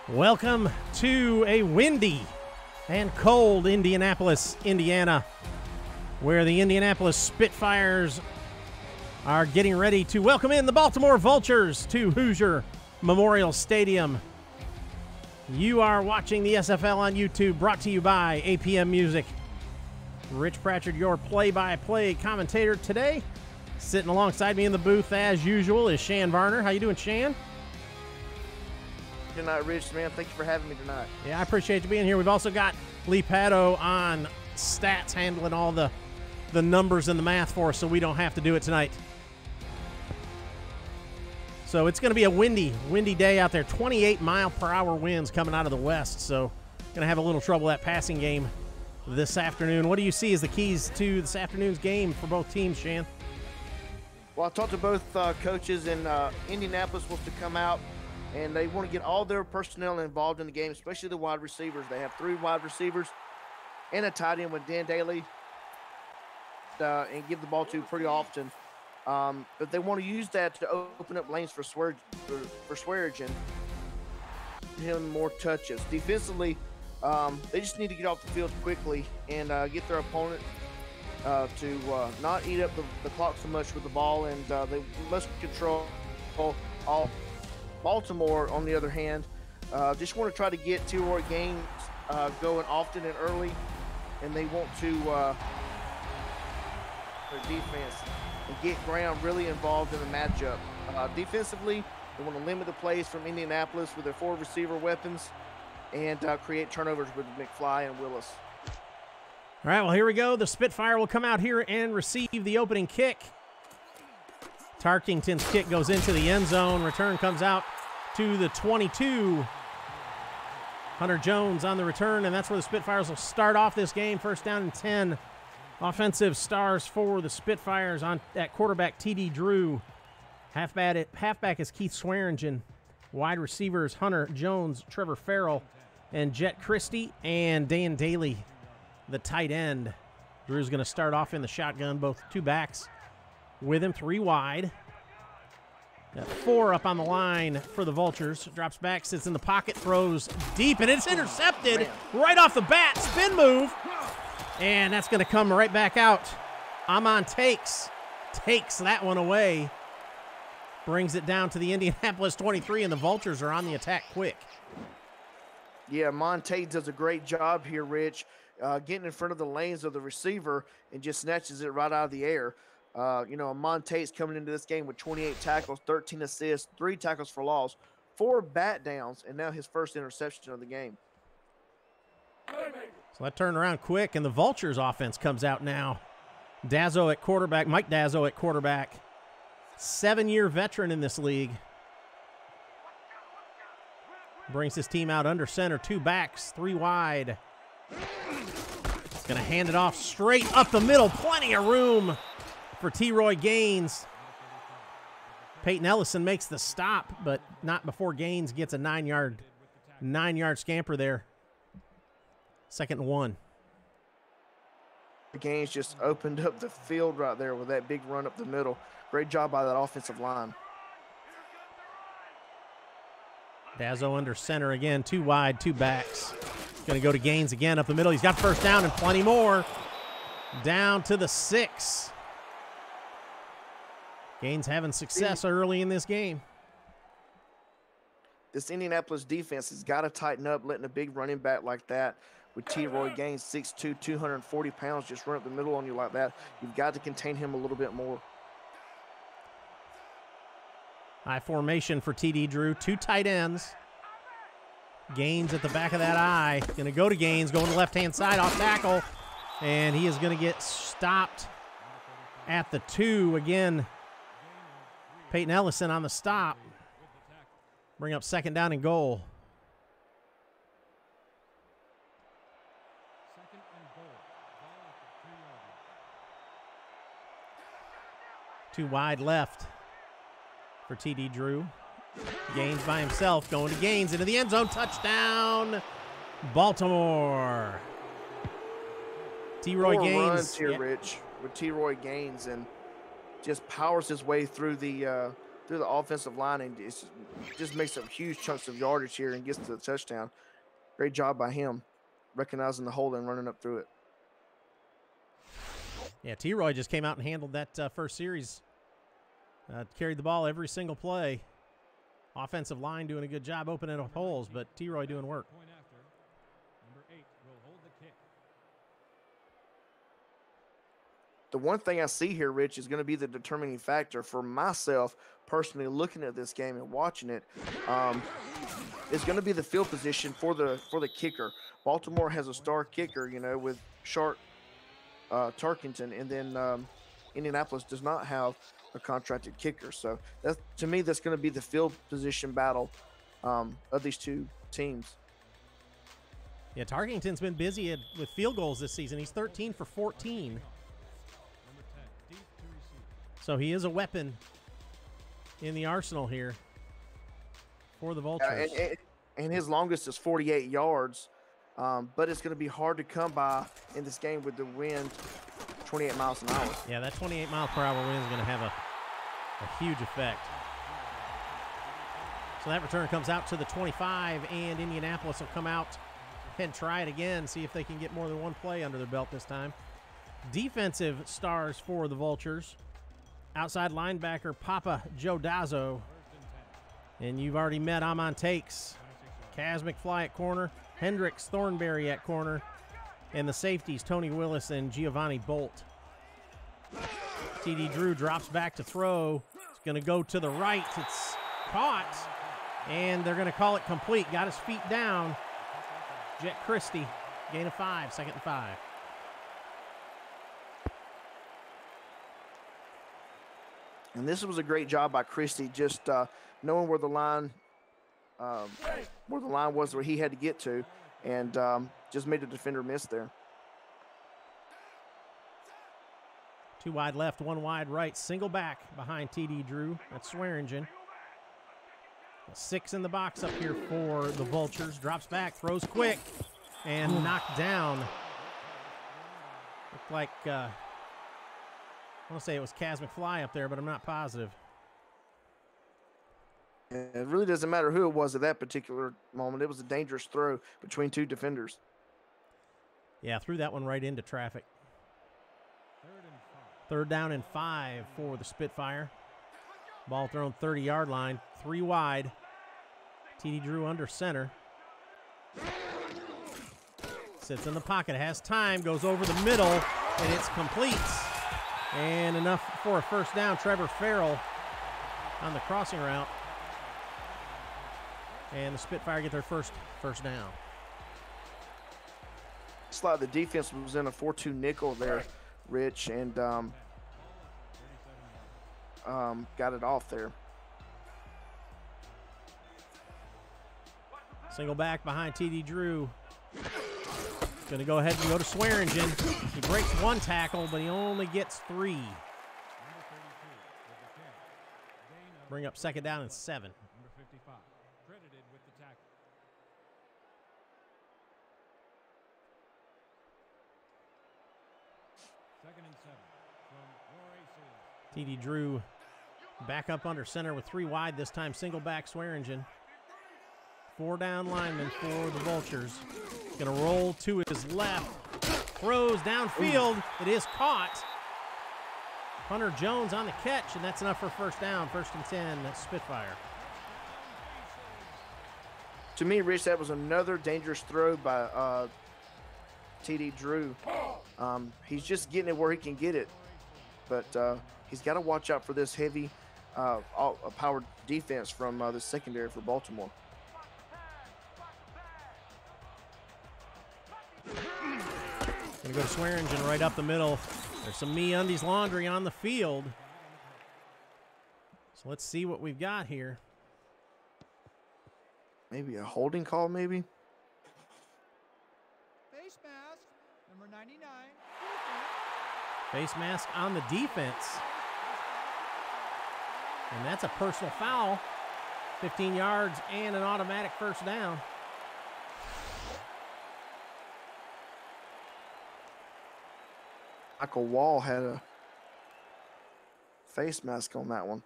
Welcome to a windy and cold Indianapolis, Indiana, where the Indianapolis Spitfires are getting ready to welcome in the Baltimore Vultures to Hoosier Memorial Stadium. You are watching the SFL on YouTube, brought to you by APM Music. Rich Pratchard, your play-by-play commentator today. Sitting alongside me in the booth, as usual, is Shan Varner. How you doing, Shan? Tonight, Rich, man. Thank you for having me tonight. Yeah, I appreciate you being here. We've also got Lee Paddo on stats, handling all the numbers and the math for us, so we don't have to do it tonight. So it's going to be a windy day out there. 28-mile-per-hour winds coming out of the west, so going to have a little trouble that passing game this afternoon. What do you see as the keys to this afternoon's game for both teams, Shan? Well, I talked to both coaches, and Indianapolis wants to come out, and they want to get all their personnel involved in the game, especially the wide receivers. They have 3 wide receivers and a tight end with Dan Daly, and give the ball to pretty often. But they want to use that to open up lanes for Swearinger, him more touches. Defensively, they just need to get off the field quickly and get their opponent to not eat up the clock so much with the ball, and they must control all. Baltimore, on the other hand, just want to try to get T-Roy Gaines going often and early, and they want to their defense and get Graham really involved in the matchup. Defensively, they want to limit the plays from Indianapolis with their 4 receiver weapons and create turnovers with McFly and Willis. All right, well, here we go. The Spitfire will come out here and receive the opening kick. Tarkington's kick goes into the end zone. Return comes out to the 22. Hunter Jones on the return, and that's where the Spitfires will start off this game. First down and 10. Offensive stars for the Spitfires at quarterback, T.D. Drew. Halfback is Keith Swearinger. Wide receivers, Hunter Jones, Trevor Farrell, and Jet Christie, and Dan Daly, the tight end. Drew's going to start off in the shotgun, both 2 backs with him, 3 wide. Got 4 up on the line for the Vultures. Drops back, sits in the pocket, throws deep, and it's intercepted right off the bat. Spin move, and that's going to come right back out. Amon takes that one away. Brings it down to the Indianapolis 23, and the Vultures are on the attack quick. Yeah, Monte does a great job here, Rich, getting in front of the lanes of the receiver and just snatches it right out of the air. Monte's coming into this game with 28 tackles, 13 assists, 3 tackles for loss, 4 bat downs, and now his first interception of the game. So that turned around quick, and the Vultures offense comes out now. Dazzo at quarterback, Mike Dazzo at quarterback. 7-year veteran in this league. Brings his team out under center, 2 backs, 3 wide. Going to hand it off straight up the middle. Plenty of room for T-Roy Gaines. Peyton Ellison makes the stop, but not before Gaines gets a 9-yard scamper there. 2nd and 1. Gaines just opened up the field right there with that big run up the middle. Great job by that offensive line. Dazzo under center again, 2 wide, 2 backs. Going to go to Gaines again up the middle. He's got first down and plenty more. Down to the 6. Gaines having success early in this game. This Indianapolis defense has got to tighten up, letting a big running back like that with T-Roy Gaines, 6'2", 240 pounds, just run up the middle on you like that. You've got to contain him a little bit more. High formation for T.D. Drew. 2 tight ends. Gaines at the back of that eye. Going to go to Gaines, going to the left-hand side, off tackle. And he is going to get stopped at the 2 again. Peyton Ellison on the stop. Bring up 2nd down and goal. Two wide left for T.D. Drew. Gaines by himself, going to Gaines into the end zone. Touchdown, Baltimore. T-Roy Gaines. Runs here, Rich, with T-Roy Gaines, and just powers his way through the through the offensive line and just makes up huge chunks of yardage here and gets to the touchdown. Great job by him, recognizing the hole and running up through it. Yeah, T-Roy just came out and handled that first series. Carried the ball every single play. Offensive line doing a good job opening up holes, but T-Roy doing work. The one thing I see here, Rich, is going to be the determining factor for myself personally looking at this game and watching it. Is going to be the field position for the kicker. Baltimore has a star kicker, with Shark Tarkington, and then Indianapolis does not have a contracted kicker. So to me, that's going to be the field position battle of these two teams. Yeah, Tarkington's been busy with field goals this season. He's 13 for 14. So he is a weapon in the arsenal here for the Vultures. And his longest is 48 yards, but it's going to be hard to come by in this game with the wind 28 miles an hour. Yeah, that 28-mile-per-hour wind is going to have a huge effect. So that return comes out to the 25, and Indianapolis will come out and try it again, see if they can get more than one play under their belt this time. Defensive stars for the Vultures. Outside linebacker Papa Joe Dazzo. And you've already met Amon Takes. Kaz McFly at corner. Hendricks Thornberry at corner. And the safeties Tony Willis and Giovanni Bolt. TD Drew drops back to throw. It's going to go to the right. It's caught. And they're going to call it complete. Got his feet down. Jet Christie. Gain of 5. 2nd and 5. And this was a great job by Christie, just knowing where the line was, where he had to get to, and just made the defender miss there. 2 wide left, 1 wide right, single back behind TD Drew. That's Swearingen. 6 in the box up here for the Vultures. Drops back, throws quick, and knocked down. Looked like I want to say it was Kaz McFly up there, but I'm not positive. It really doesn't matter who it was at that particular moment. It was a dangerous throw between 2 defenders. Yeah, threw that one right into traffic. 3rd down and 5 for the Spitfire. Ball thrown 30-yard line, 3 wide. TD Drew under center. Sits in the pocket, has time, goes over the middle, and it's complete. And enough for a first down. Trevor Farrell on the crossing route. And the Spitfire get their first down. It's like the defense was in a 4-2 nickel there, Rich, and got it off there. Single back behind TD Drew. Going to go ahead and go to Swearingen. He breaks 1 tackle, but he only gets 3. Bring up 2nd down and 7. Number 55, credited with the tackle. Second and 7 from your aces. TD Drew back up under center with 3 wide this time. Single back Swearingen. 4 down linemen for the Vultures. Going to roll to his left. Throws downfield. It is caught. Hunter Jones on the catch, and that's enough for first down. 1st and 10, that's Spitfire. To me, Rich, that was another dangerous throw by TD Drew. He's just getting it where he can get it, but he's got to watch out for this heavy powered defense from the secondary for Baltimore. Going to go to Swearingen right up the middle. There's some MeUndies laundry on the field. So let's see what we've got here. Maybe a holding call, maybe? Face mask, number 99. Face mask on the defense. And that's a personal foul. 15 yards and an automatic first down. Michael Wall had a face mask on that one.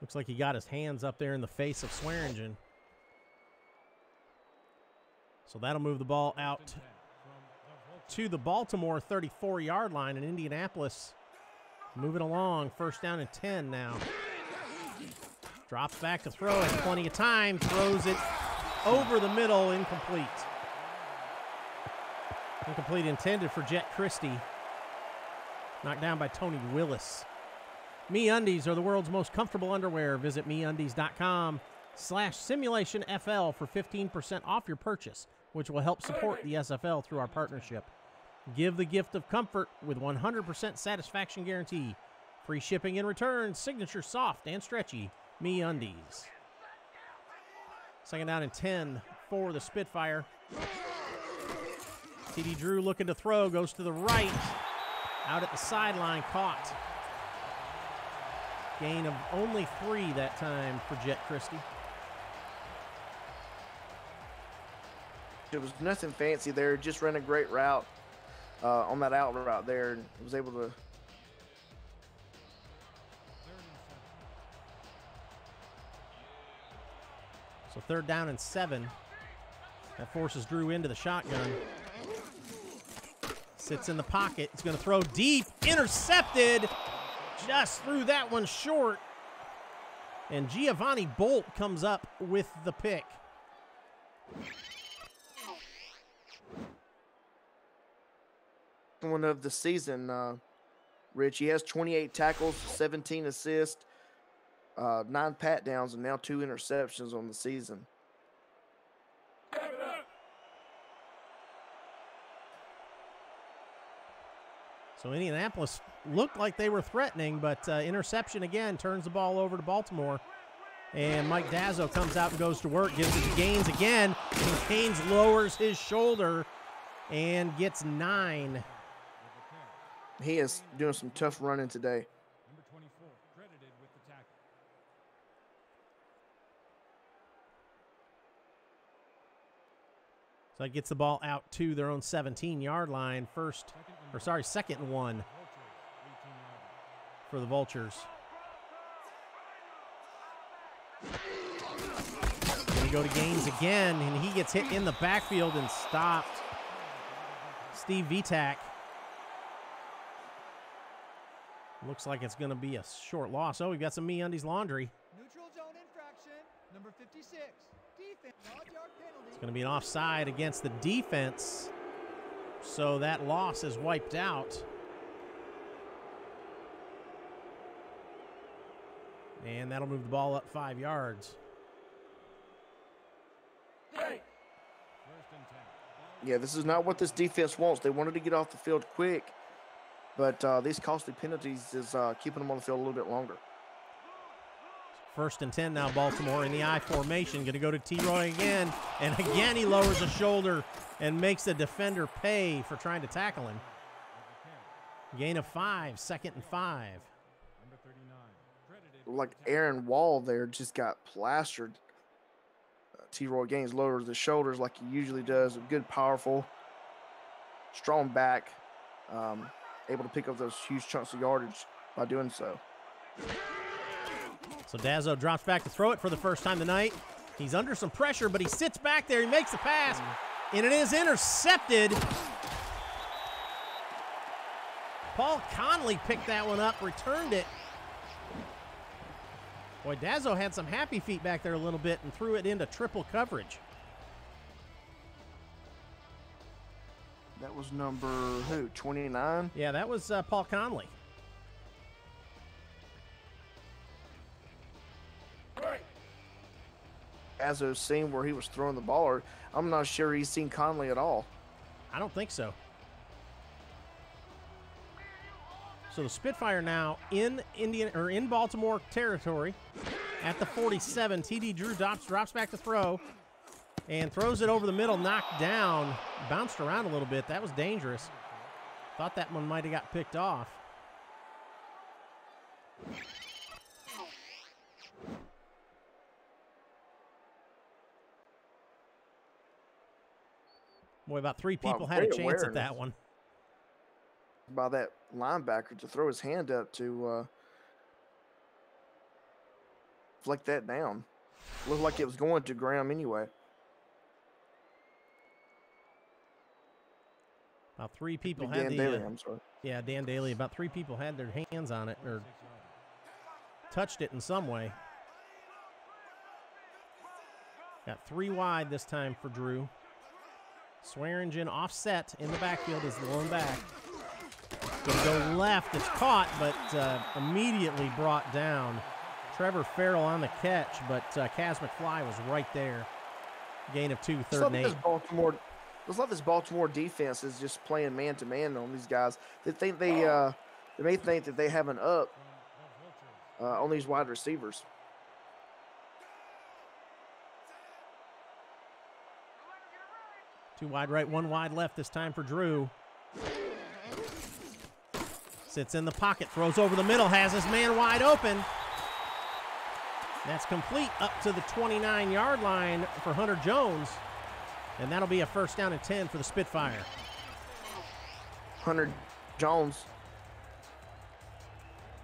Looks like he got his hands up there in the face of Swearingen. So that'll move the ball out to the Baltimore 34-yard line, and Indianapolis moving along. First down and 10 now. Drops back to throw, has plenty of time, throws it over the middle, incomplete. Incomplete intended for Jet Christie. Knocked down by Tony Willis. MeUndies are the world's most comfortable underwear. Visit MeUndies.com/SimulationFL for 15% off your purchase, which will help support the SFL through our partnership. Give the gift of comfort with 100% satisfaction guarantee. Free shipping and returns, signature soft and stretchy. MeUndies. Second down and 10 for the Spitfire. TD Drew looking to throw, goes to the right. Out at the sideline, caught. Gain of only 3 that time for Jet Christie. It was nothing fancy there. Just ran a great route on that out route there, and was able to. So third down and 7. That forces Drew into the shotgun. Sits in the pocket. He's going to throw deep. Intercepted. Just threw that one short. And Giovanni Bolt comes up with the pick. One of the season, Rich. He has 28 tackles, 17 assists, 9 pat downs, and now 2 interceptions on the season. So Indianapolis looked like they were threatening, but interception again turns the ball over to Baltimore. And Mike Dazzo comes out and goes to work, gives it to Gaines again. And Gaines lowers his shoulder and gets 9. He is doing some tough running today. Number 24, credited with the tackle. So that gets the ball out to their own 17-yard line. Second and 1 for the Vultures. They go to Gaines again, and he gets hit in the backfield and stopped. Steve Vitak. Looks like it's going to be a short loss. Oh, we've got some MeUndies laundry. Neutral zone infraction, number 56. Defense, yard penalty. It's going to be an offside against the defense. So that loss is wiped out. And that'll move the ball up 5 yards. First and 10. Yeah, this is not what this defense wants. They wanted to get off the field quick, but these costly penalties is keeping them on the field a little bit longer. First and 10 now, Baltimore in the I formation. Going to go to T-Roy again. And again, he lowers the shoulder and makes the defender pay for trying to tackle him. Gain of 5, second and 5. Number 39, credited. Like Aaron Wall there just got plastered. T-Roy Gaines lowers the shoulders like he usually does. A good, powerful, strong back. Able to pick up those huge chunks of yardage by doing so. So Dazzo drops back to throw it for the first time tonight. He's under some pressure, but he sits back there. He makes the pass, and it is intercepted. Paul Conley picked that one up, returned it. Boy, Dazzo had some happy feet back there a little bit and threw it into triple coverage. That was number who? 29? Yeah, that was Paul Conley. As I've seen where he was throwing the ball, or I'm not sure he's seen Conley at all. I don't think so. So the Spitfire now in Baltimore territory at the 47. TD Drew drops back to throw and throws it over the middle, knocked down, bounced around a little bit. That was dangerous. Thought that one might have got picked off. Boy, about 3 people had a chance at that one. By that linebacker to throw his hand up to flick that down. Looked like it was going to Graham anyway. About 3 people Dan had the Daly, I'm sorry. yeah, Dan Daly. About 3 people had their hands on it or touched it in some way. Got 3 wide this time for Drew. Swearingen offset in the backfield is the lone back. Gonna go left. It's caught, but immediately brought down. Trevor Farrell on the catch, but Kaz McFly was right there. Gain of 2, third and 8. Looks like this Baltimore defense is just playing man-to-man on these guys. They think they may think that they have an up on these wide receivers. Two wide right, 1 wide left this time for Drew. Sits in the pocket, throws over the middle, has his man wide open. That's complete up to the 29-yard line for Hunter Jones. And that'll be a first down and 10 for the Spitfire. Hunter Jones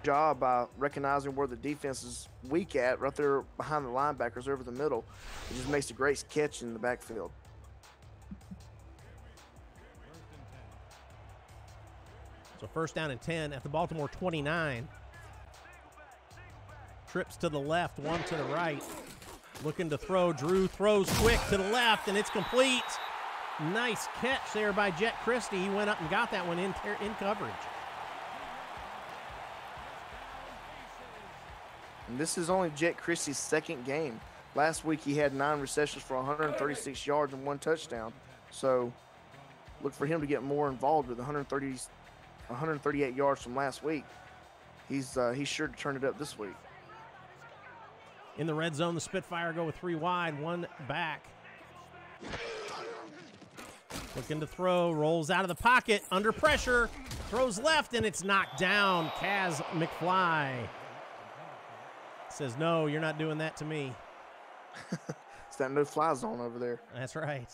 job by recognizing where the defense is weak at, right there behind the linebackers over the middle. It just makes a great catch in the backfield. So first down and 10 at the Baltimore 29. Trips to the left, 1 to the right. Looking to throw. Drew throws quick to the left, and it's complete. Nice catch there by Jet Christie. He went up and got that one in coverage. And this is only Jet Christie's 2nd game. Last week he had 9 receptions for 136 yards and 1 touchdown. So look for him to get more involved with 138 yards from last week. He's sure to turn it up this week. In the red zone, the Spitfire go with 3 wide, 1 back. Looking to throw, rolls out of the pocket, under pressure, throws left, and it's knocked down. Kaz McFly says, no, you're not doing that to me. It's that no-fly zone over there. That's right.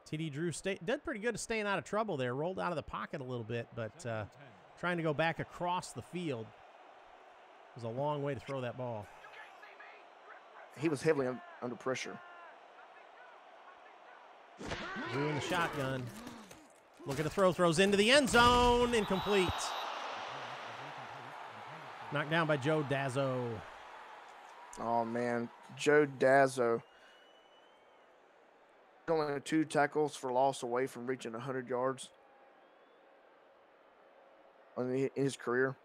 TD Drew did pretty good at staying out of trouble there. Rolled out of the pocket a little bit, but trying to go back across the field. It was a long way to throw that ball. He was heavily under pressure. Drew in the shotgun. Looking to throw, throws into the end zone. Incomplete. Knocked down by Joe Dazzo. Oh, man. Joe Dazzo. Only 2 tackles for loss away from reaching 100 yards in his career.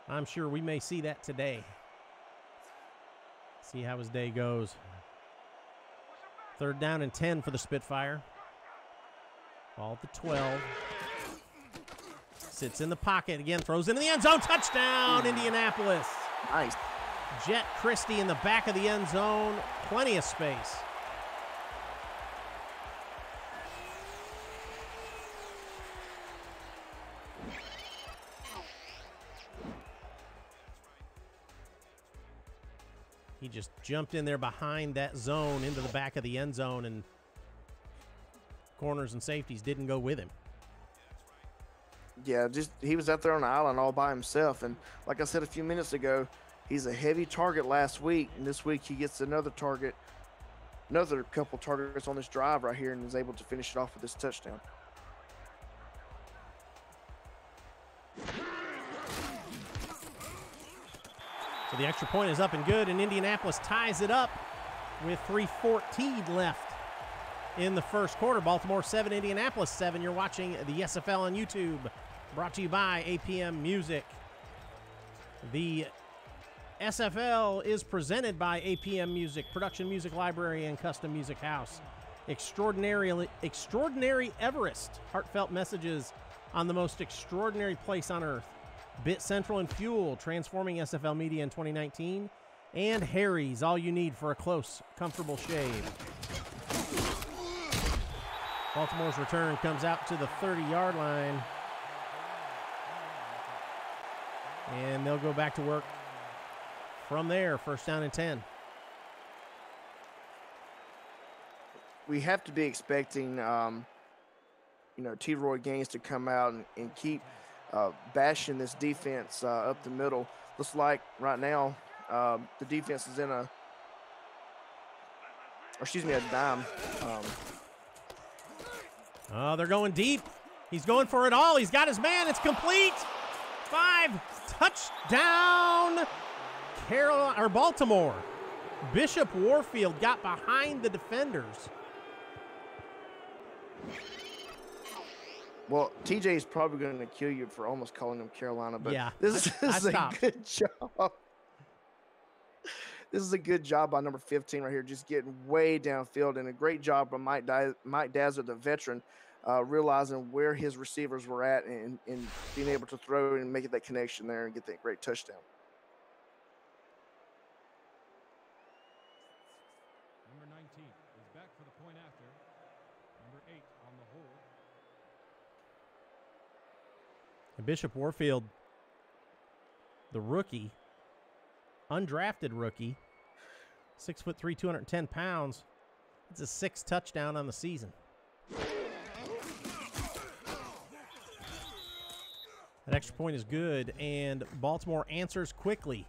I'm sure we may see that today. See how his day goes. Third down and 10 for the Spitfire. Ball at the 12. Sits in the pocket again, throws into the end zone. Touchdown, Indianapolis. Nice. Jet Christie in the back of the end zone. Plenty of space. He just jumped in there behind that zone into the back of the end zone, and corners and safeties didn't go with him. Yeah, just he was out there on the island all by himself. And like I said a few minutes ago, he's a heavy target last week, and this week he gets another target, another couple targets on this drive right here, and is able to finish it off with this touchdown. So the extra point is up and good, and Indianapolis ties it up with 3:14 left in the first quarter. Baltimore 7, Indianapolis 7. You're watching the SFL on YouTube, brought to you by APM Music. The SFL is presented by APM Music, Production Music Library and Custom Music House. Extraordinary Everest, heartfelt messages on the most extraordinary place on earth. Bit Central and Fuel, transforming SFL media in 2019. And Harry's, all you need for a close, comfortable shave. Baltimore's return comes out to the 30-yard line. And they'll go back to work from there, first down and 10. We have to be expecting T. Roy Gaines to come out and keep bashing this defense up the middle. Looks like right now the defense is in a dime. Oh, they're going deep. He's going for it all. He's got his man. It's complete. 5, touchdown, Baltimore. Bishop Warfield got behind the defenders. Well, TJ is probably going to kill you for almost calling them Carolina, but yeah, this is a good job. This is a good job by number 15 right here, just getting way downfield, and a great job by Mike Dazzler, the veteran, realizing where his receivers were at and being able to throw and make that connection there and get that great touchdown. Number 19 is back for the point after. Number 8 on the hold. And Bishop Warfield, the rookie, undrafted rookie, 6'3", 210 pounds. It's a 6th touchdown on the season. That extra point is good, and Baltimore answers quickly.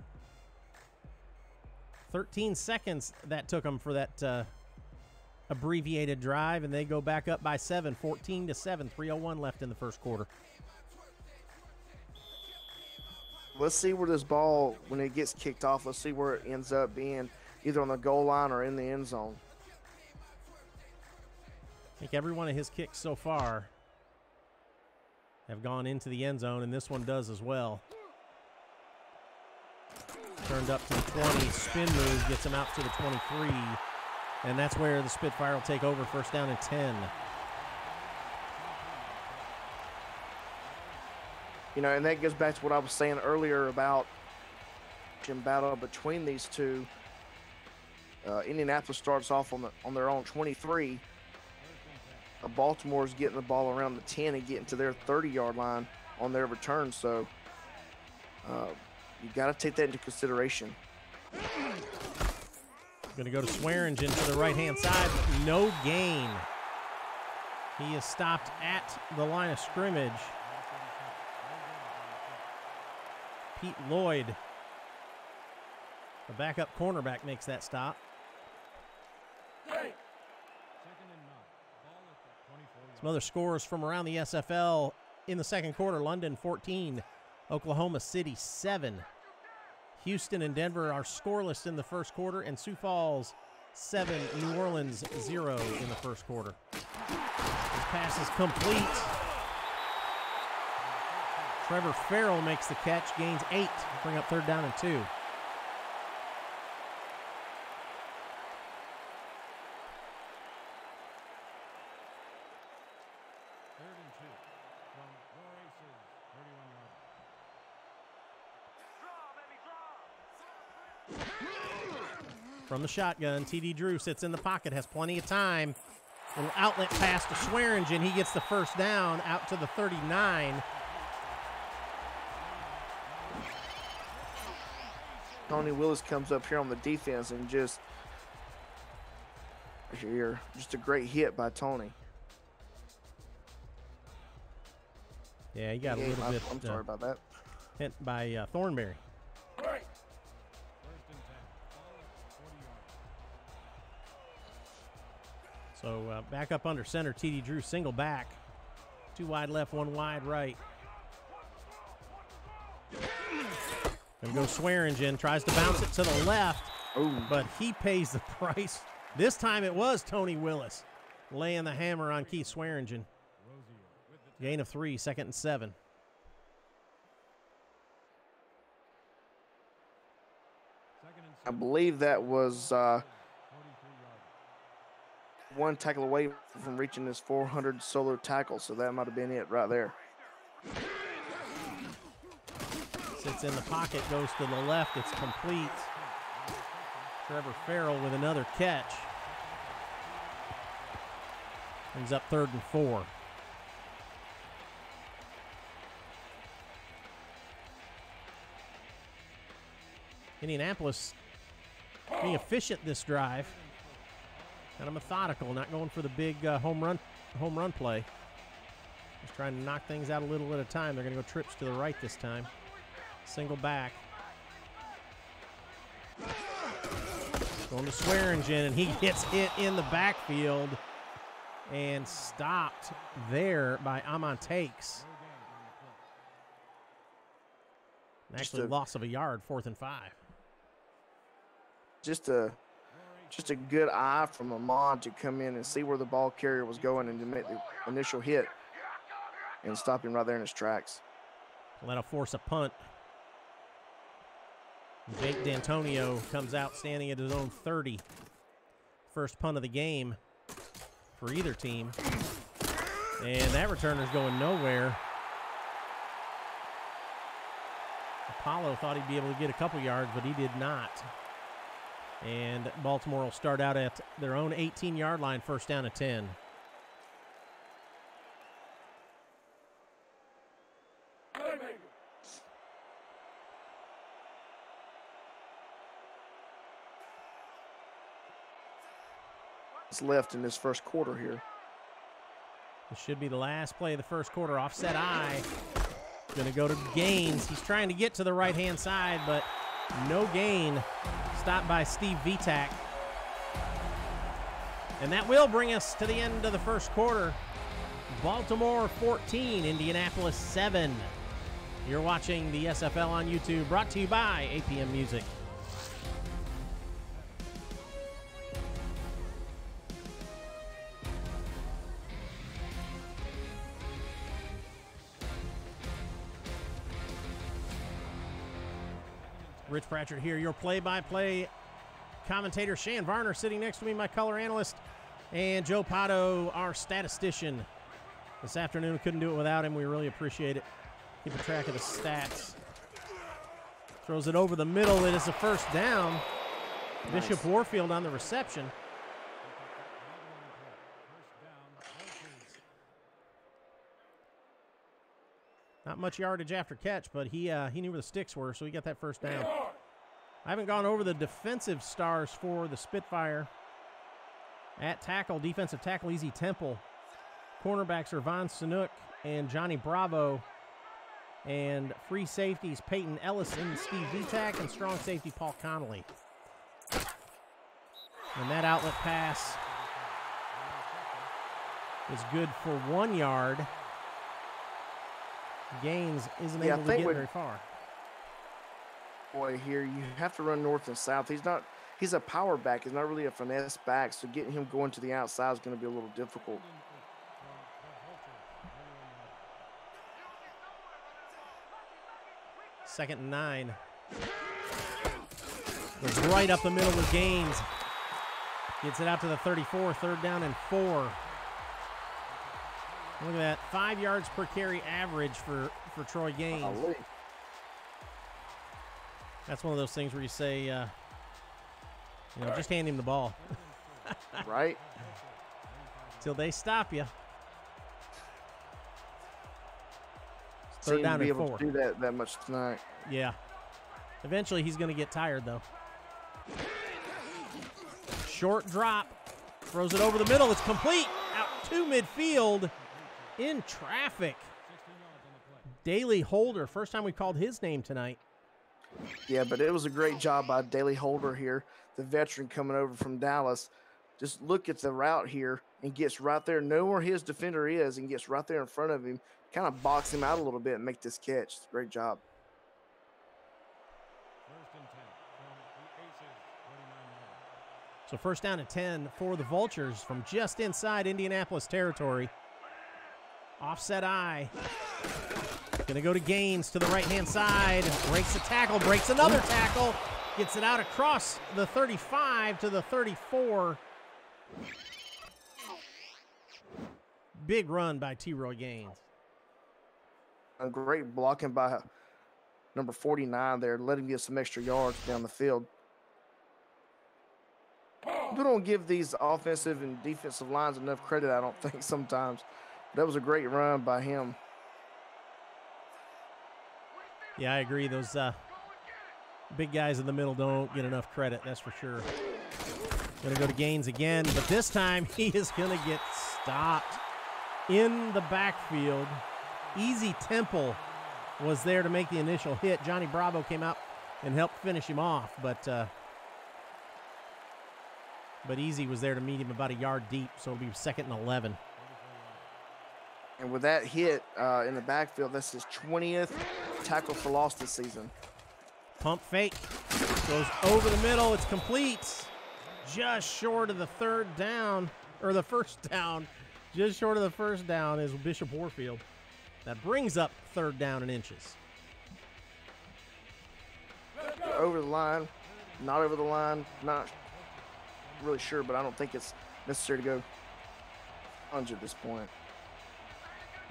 13 seconds that took them for that abbreviated drive, and they go back up by 7, 14-7, 3:01 left in the first quarter. Let's see where this ball, when it gets kicked off, let's see where it ends up being, either on the goal line or in the end zone. I think every one of his kicks so far have gone into the end zone, and this one does as well. Turned up to the 20, spin move, gets him out to the 23, and that's where the Spitfire will take over, first down and 10. And that goes back to what I was saying earlier about battle between these two. Indianapolis starts off on their own 23. Baltimore's getting the ball around the 10 and getting to their 30-yard line on their return. So you got to take that into consideration. Going to go to Swearingen to the right-hand side, but no gain. He is stopped at the line of scrimmage. Pete Lloyd, the backup cornerback, makes that stop. Some other scores from around the SFL in the second quarter. London 14, Oklahoma City 7. Houston and Denver are scoreless in the first quarter, and Sioux Falls 7, New Orleans 0 in the first quarter. This pass is complete. Trevor Farrell makes the catch, gains 8, bring up third down and 2. From the shotgun, T.D. Drew sits in the pocket, has plenty of time. Little outlet pass to Swearingen. He gets the first down out to the 39. Tony Willis comes up here on the defense and just a great hit by Tony. Yeah, he got a little bit. I'm sorry about that. Hit by Thornberry. So back up under center, T.D. Drew single back. 2 wide left, 1 wide right. Gonna go Swearingen, tries to bounce it to the left, but he pays the price. This time it was Tony Willis laying the hammer on Keith Swearingen. Gain of 3, 2nd and 7. I believe that was one tackle away from reaching his 400 solo tackle, so that might have been it right there. Sits in the pocket, goes to the left, it's complete. Trevor Farrell with another catch. Brings up 3rd and 4. Indianapolis being efficient this drive. Kind of methodical, not going for the big home run play. Just trying to knock things out a little at a time. They're going to go trips to the right this time. Single back. Going to Swearingen, and he gets hit in the backfield and stopped there by Amon Takes. Actually, loss of a yard, 4th and 5. Just a good eye from Amon to come in and see where the ball carrier was going and to make the initial hit and stop him right there in his tracks. So that'll force a punt. Jake D'Antonio comes out standing at his own 30. First punt of the game for either team. And that returner's going nowhere. Apollo thought he'd be able to get a couple yards, but he did not. And Baltimore will start out at their own 18-yard line, 1st down and 10. Left in this first quarter here. This should be the last play of the first quarter. Offset eye. Going to go to Gaines. He's trying to get to the right-hand side, but no gain. Stopped by Steve Vitak. And that will bring us to the end of the first quarter. Baltimore 14, Indianapolis 7. You're watching the SFL on YouTube, brought to you by APM Music. Rich Pratchett here, your play-by-play commentator. Shan Varner sitting next to me, my color analyst, and Joe Pato, our statistician. This afternoon, we couldn't do it without him. We really appreciate it. Keeping track of the stats. Throws it over the middle. It is a 1st down. Nice. Bishop Warfield on the reception. Not much yardage after catch, but he knew where the sticks were, so he got that 1st down. I haven't gone over the defensive stars for the Spitfire. At tackle, defensive tackle, Easy Temple. Cornerbacks are Von Sanook and Johnny Bravo. And free safeties, Peyton Ellison, Steve Vitak, and strong safety, Paul Connolly. And that outlet pass is good for 1 yard. Gaines isn't able to get very far. Boy, here you have to run north and south. He's a power back. He's not really a finesse back, so getting him going to the outside is going to be a little difficult. Second and 9. Goes right up the middle with Gaines. Gets it out to the 34, 3rd down and 4. Look at that, 5 yards per carry average for Troy Gaines. That's one of those things where you say, just hand him the ball. Right. Till they stop you. 3rd Seem down to be and 4. able to do that much tonight. Yeah. Eventually he's going to get tired, though. Short drop. Throws it over the middle. It's complete. Out to midfield. In traffic. Daley Holder. First time we called his name tonight. Yeah, but it was a great job by Daley Holder here, the veteran coming over from Dallas. Just look at the route here and gets right there, know where his defender is, and gets right there in front of him, kind of box him out a little bit and make this catch. Great job. So 1st down and 10 for the Vultures from just inside Indianapolis territory. Offset eye. Going to go to Gaines to the right-hand side. Breaks a tackle, breaks another tackle. Gets it out across the 35 to the 34. Big run by T-Roy Gaines. A great blocking by number 49 there, let him get some extra yards down the field. People don't give these offensive and defensive lines enough credit, I don't think, sometimes. That was a great run by him. Yeah, I agree. Those big guys in the middle don't get enough credit, that's for sure. Going to go to Gaines again, but this time he is going to get stopped. in the backfield. Easy Temple was there to make the initial hit. Johnny Bravo came out and helped finish him off, but Easy was there to meet him about a yard deep, so it'll be 2nd and 11. And with that hit in the backfield, that's his 20th tackle for loss this season. Pump fake. Goes over the middle. It's complete. Just short of the third down, or the first down. Just short of the first down is Bishop Warfield. That brings up 3rd down and inches. Over the line, not over the line, not really sure, but I don't think it's necessary to go plunge at this point.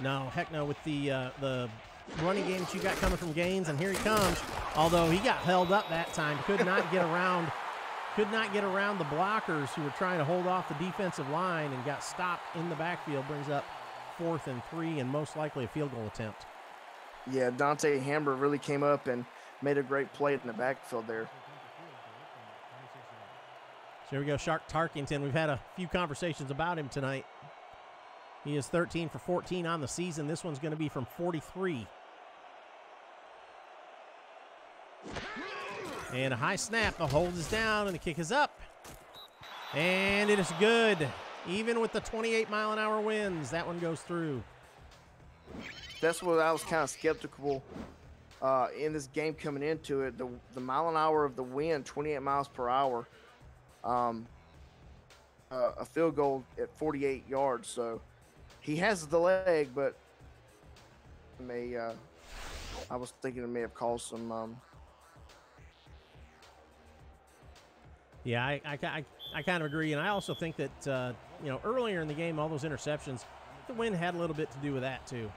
No, heck no, with the running game that you got coming from Gaines, and here he comes. Although he got held up that time, could not get around the blockers who were trying to hold off the defensive line and got stopped in the backfield. Brings up 4th and 3 and most likely a field goal attempt. Yeah, Dante Hamber really came up and made a great play in the backfield there. So here we go, Shark Tarkington. We've had a few conversations about him tonight. He is 13 for 14 on the season. This one's going to be from 43. And a high snap. The hold is down and the kick is up. And it is good. Even with the 28-mile-an-hour winds, that one goes through. That's what I was kind of skeptical in this game coming into it. The mile an hour of the wind, 28 miles per hour. A field goal at 48 yards. So he has the leg, but I was thinking it may have caused some. Yeah, I kind of agree, and I also think that earlier in the game, all those interceptions, the wind had a little bit to do with that too.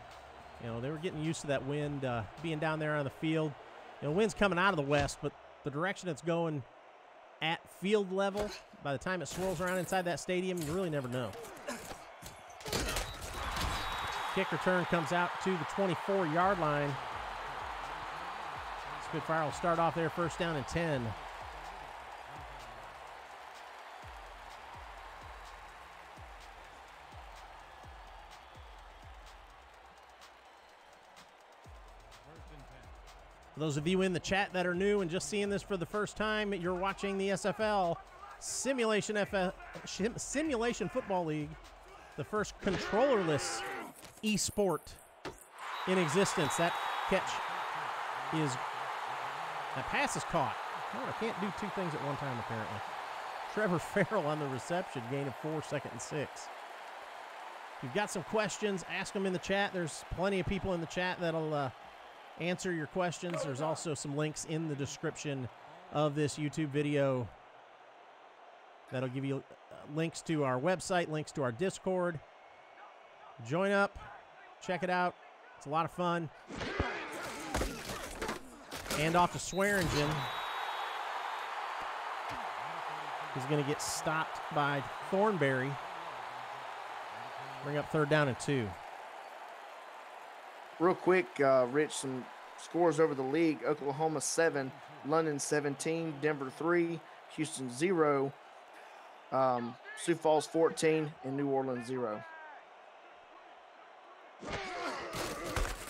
They were getting used to that wind being down there on the field. Wind's coming out of the west, but the direction it's going at field level, by the time it swirls around inside that stadium, you really never know. Kick return comes out to the 24-yard line. Spitfire will start off there, 1st down and 10. For those of you in the chat that are new and just seeing this for the first time, you're watching the SFL Simulation Football League, the first controllerless esport in existence. That pass is caught. Oh, I can't do two things at one time, apparently. Trevor Farrell on the reception, gain of 4, 2nd and 6. If you've got some questions, ask them in the chat. There's plenty of people in the chat that'll answer your questions. There's also some links in the description of this YouTube video that'll give you links to our website, links to our Discord. Join up, check it out. It's a lot of fun. And off to Swearingen. He's going to get stopped by Thornberry. Bring up 3rd down and 2. Real quick, Rich, some scores over the league. Oklahoma 7, London 17, Denver 3, Houston 0, Sioux Falls 14, and New Orleans 0.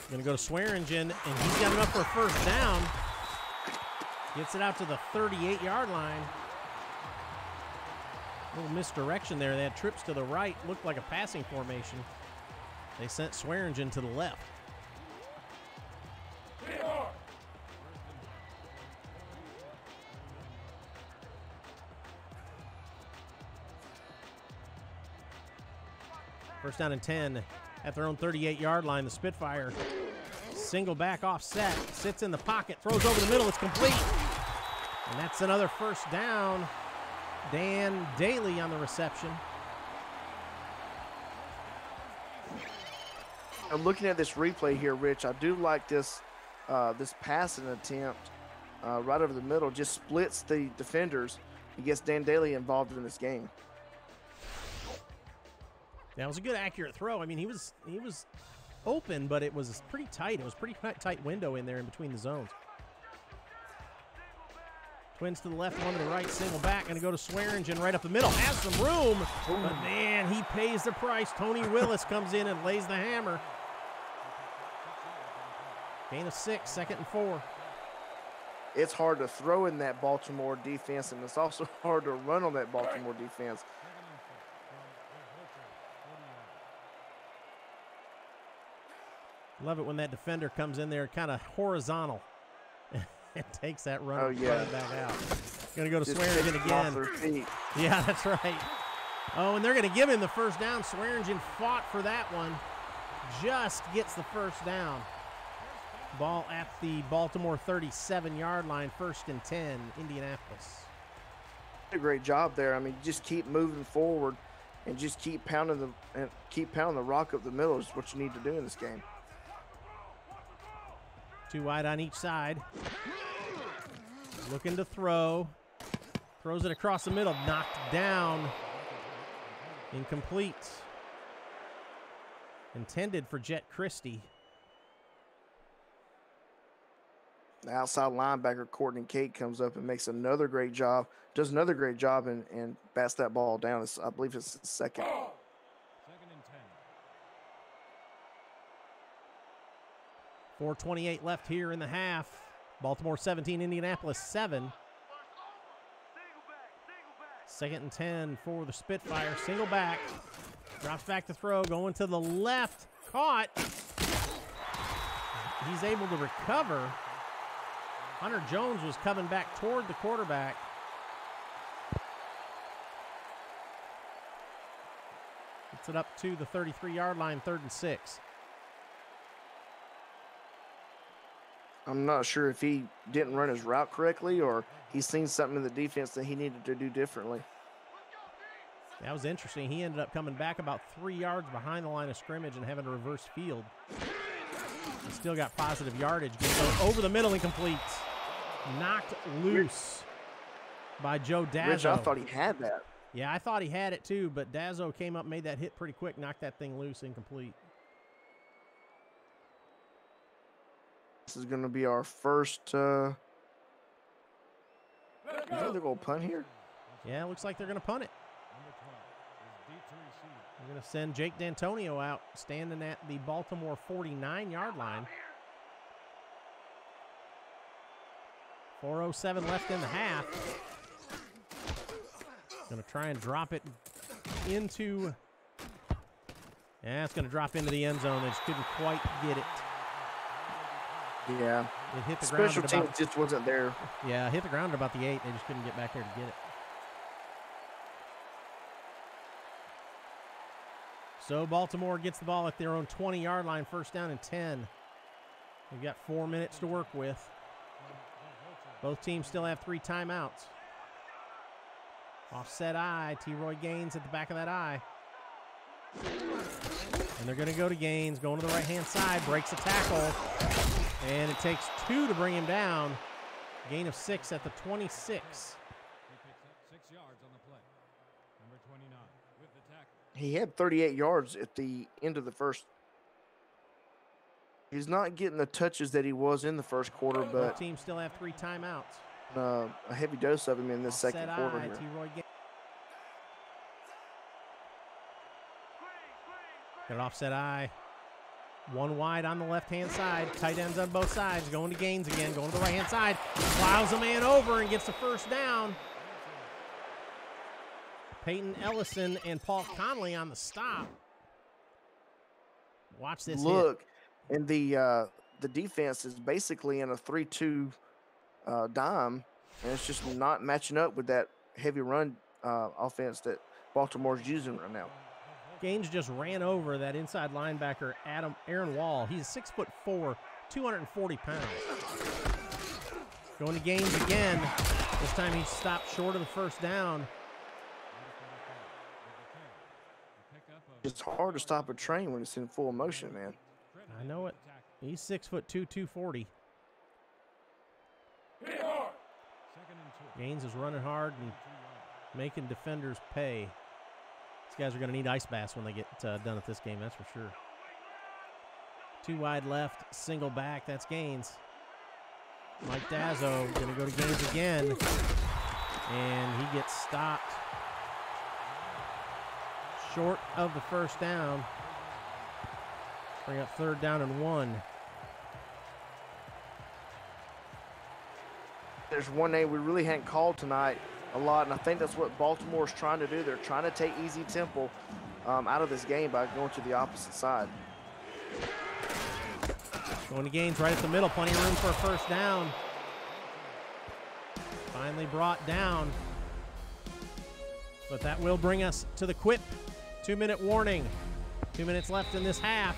Going to go to Swearingen, and he's got enough for a 1st down. Gets it out to the 38-yard line. A little misdirection there. They had trips to the right. Looked like a passing formation. They sent Swearingen to the left. First down and 10 at their own 38-yard line. The Spitfire single back offset, sits in the pocket, throws over the middle. It's complete. And that's another 1st down. Dan Daly on the reception. I'm looking at this replay here, Rich. I do like this this passing attempt right over the middle. Just splits the defenders. He gets Dan Daly involved in this game. That was a good, accurate throw. I mean, he was open, but it was pretty tight. It was a pretty tight window in there in between the zones. Twins to the left, one to the right, single back. Going to go to Swearingen right up the middle. Has some room, but man, he pays the price. Tony Willis comes in and lays the hammer. Gain of 6, 2nd and 4. It's hard to throw in that Baltimore defense, and it's also hard to run on that Baltimore defense. Love it when that defender comes in there kind of horizontal and takes that run back out. Going to go to Swearingen again. Yeah, that's right. Oh, and they're going to give him the first down. Swearingen fought for that one. Just gets the first down. Ball at the Baltimore 37-yard line, 1st and 10, Indianapolis. A great job there. I mean, just keep moving forward and just keep pounding the rock up the middle is what you need to do in this game. 2 wide on each side. Looking to throw. Throws it across the middle. Knocked down. Incomplete. Intended for Jet Christie. The outside linebacker, Courtney Kate, comes up and makes another great job. Does another great job and bats that ball down. I believe it's his second. 2nd and 10. 4:28 left here in the half. Baltimore 17, Indianapolis 7. 2nd and 10 for the Spitfire. Single back. Drops back to throw. Going to the left. Caught. He's able to recover. Hunter Jones was coming back toward the quarterback. Gets it up to the 33-yard line, 3rd and 6. I'm not sure if he didn't run his route correctly or he's seen something in the defense that he needed to do differently. That was interesting. He ended up coming back about 3 yards behind the line of scrimmage and having a reverse field. He still got positive yardage. Goes over the middle and complete. Knocked loose by Joe Dazzo. Rich, I thought he had that. Yeah, I thought he had it too, but Dazzo came up, made that hit pretty quick, knocked that thing loose, incomplete. This is going to be our first. You think they're going to punt here? Yeah, it looks like they're going to punt it. They're going to send Jake D'Antonio out, standing at the Baltimore 49-yard line. 4:07 left in the half. Going to try and drop it into. Yeah, it's going to drop into the end zone. They just couldn't quite get it. Yeah. It hit the ground. Special teams just wasn't there. Yeah, hit the ground at about the 8. They just couldn't get back there to get it. So Baltimore gets the ball at their own 20-yard line, 1st down and 10. They've got 4 minutes to work with. Both teams still have 3 timeouts. Offset eye. T-Roy Gaines at the back of that eye. And they're going to go to Gaines, going to the right-hand side, breaks a tackle. And it takes 2 to bring him down. Gain of 6 at the 26. He picks up 6 yards on the play. Number 29 with the tackle. He had 38 yards at the end of the first. He's not getting the touches that he was in the first quarter, but both teams still have 3 timeouts. A heavy dose of him in this second quarter. Here. T-Roy Gaines. Got an offset eye. 1 wide on the left-hand side. Tight ends on both sides. Going to Gaines again. Going to the right-hand side. Plows a man over and gets the first down. Peyton Ellison and Paul Conley on the stop. Watch this Look, and the defense is basically in a 3-2 dime, and it's just not matching up with that heavy run offense that Baltimore's using right now. Gaines just ran over that inside linebacker, Aaron Wall. He's 6'4", 240 pounds. Going to Gaines again. This time he stopped short of the first down. It's hard to stop a train when it's in full motion, man. I know it. He's 6'2", 240. Gaines is running hard and making defenders pay. These guys are going to need ice baths when they get done at this game, that's for sure. 2 wide left, single back. That's Gaines. Mike Dazzo going to go to Gaines again, and he gets stopped short of the first down. Bring up 3rd down and 1. There's one name we really hadn't called tonight a lot, and I think that's what Baltimore's trying to do. They're trying to take easy tempo out of this game by going to the opposite side. Going to Gaines right at the middle. Plenty of room for a first down. Finally brought down. But that will bring us to the quip. 2-minute warning. 2 minutes left in this half.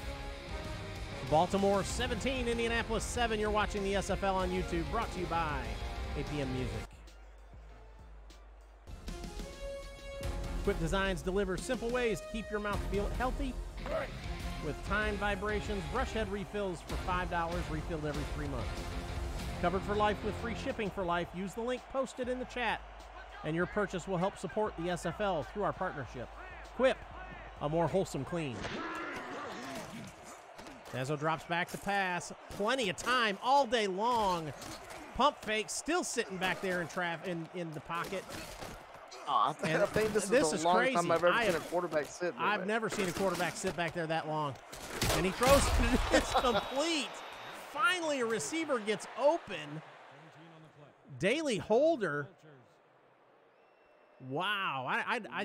Baltimore 17, Indianapolis 7. You're watching the SFL on YouTube. Brought to you by APM Music. Quip Designs delivers simple ways to keep your mouth feel healthy with timed vibrations, brush head refills for $5, refilled every 3 months. Covered for life with free shipping for life. Use the link posted in the chat, and your purchase will help support the SFL through our partnership. Quip, a more wholesome clean. Dazzo drops back to pass. Plenty of time all day long. Pump fake, still sitting back there in the pocket. I think this is the longest time I've ever seen a quarterback sit. I've never seen a quarterback sit back there that long. And he throws it. It's complete. Finally, a receiver gets open. Daly Holder. Wow.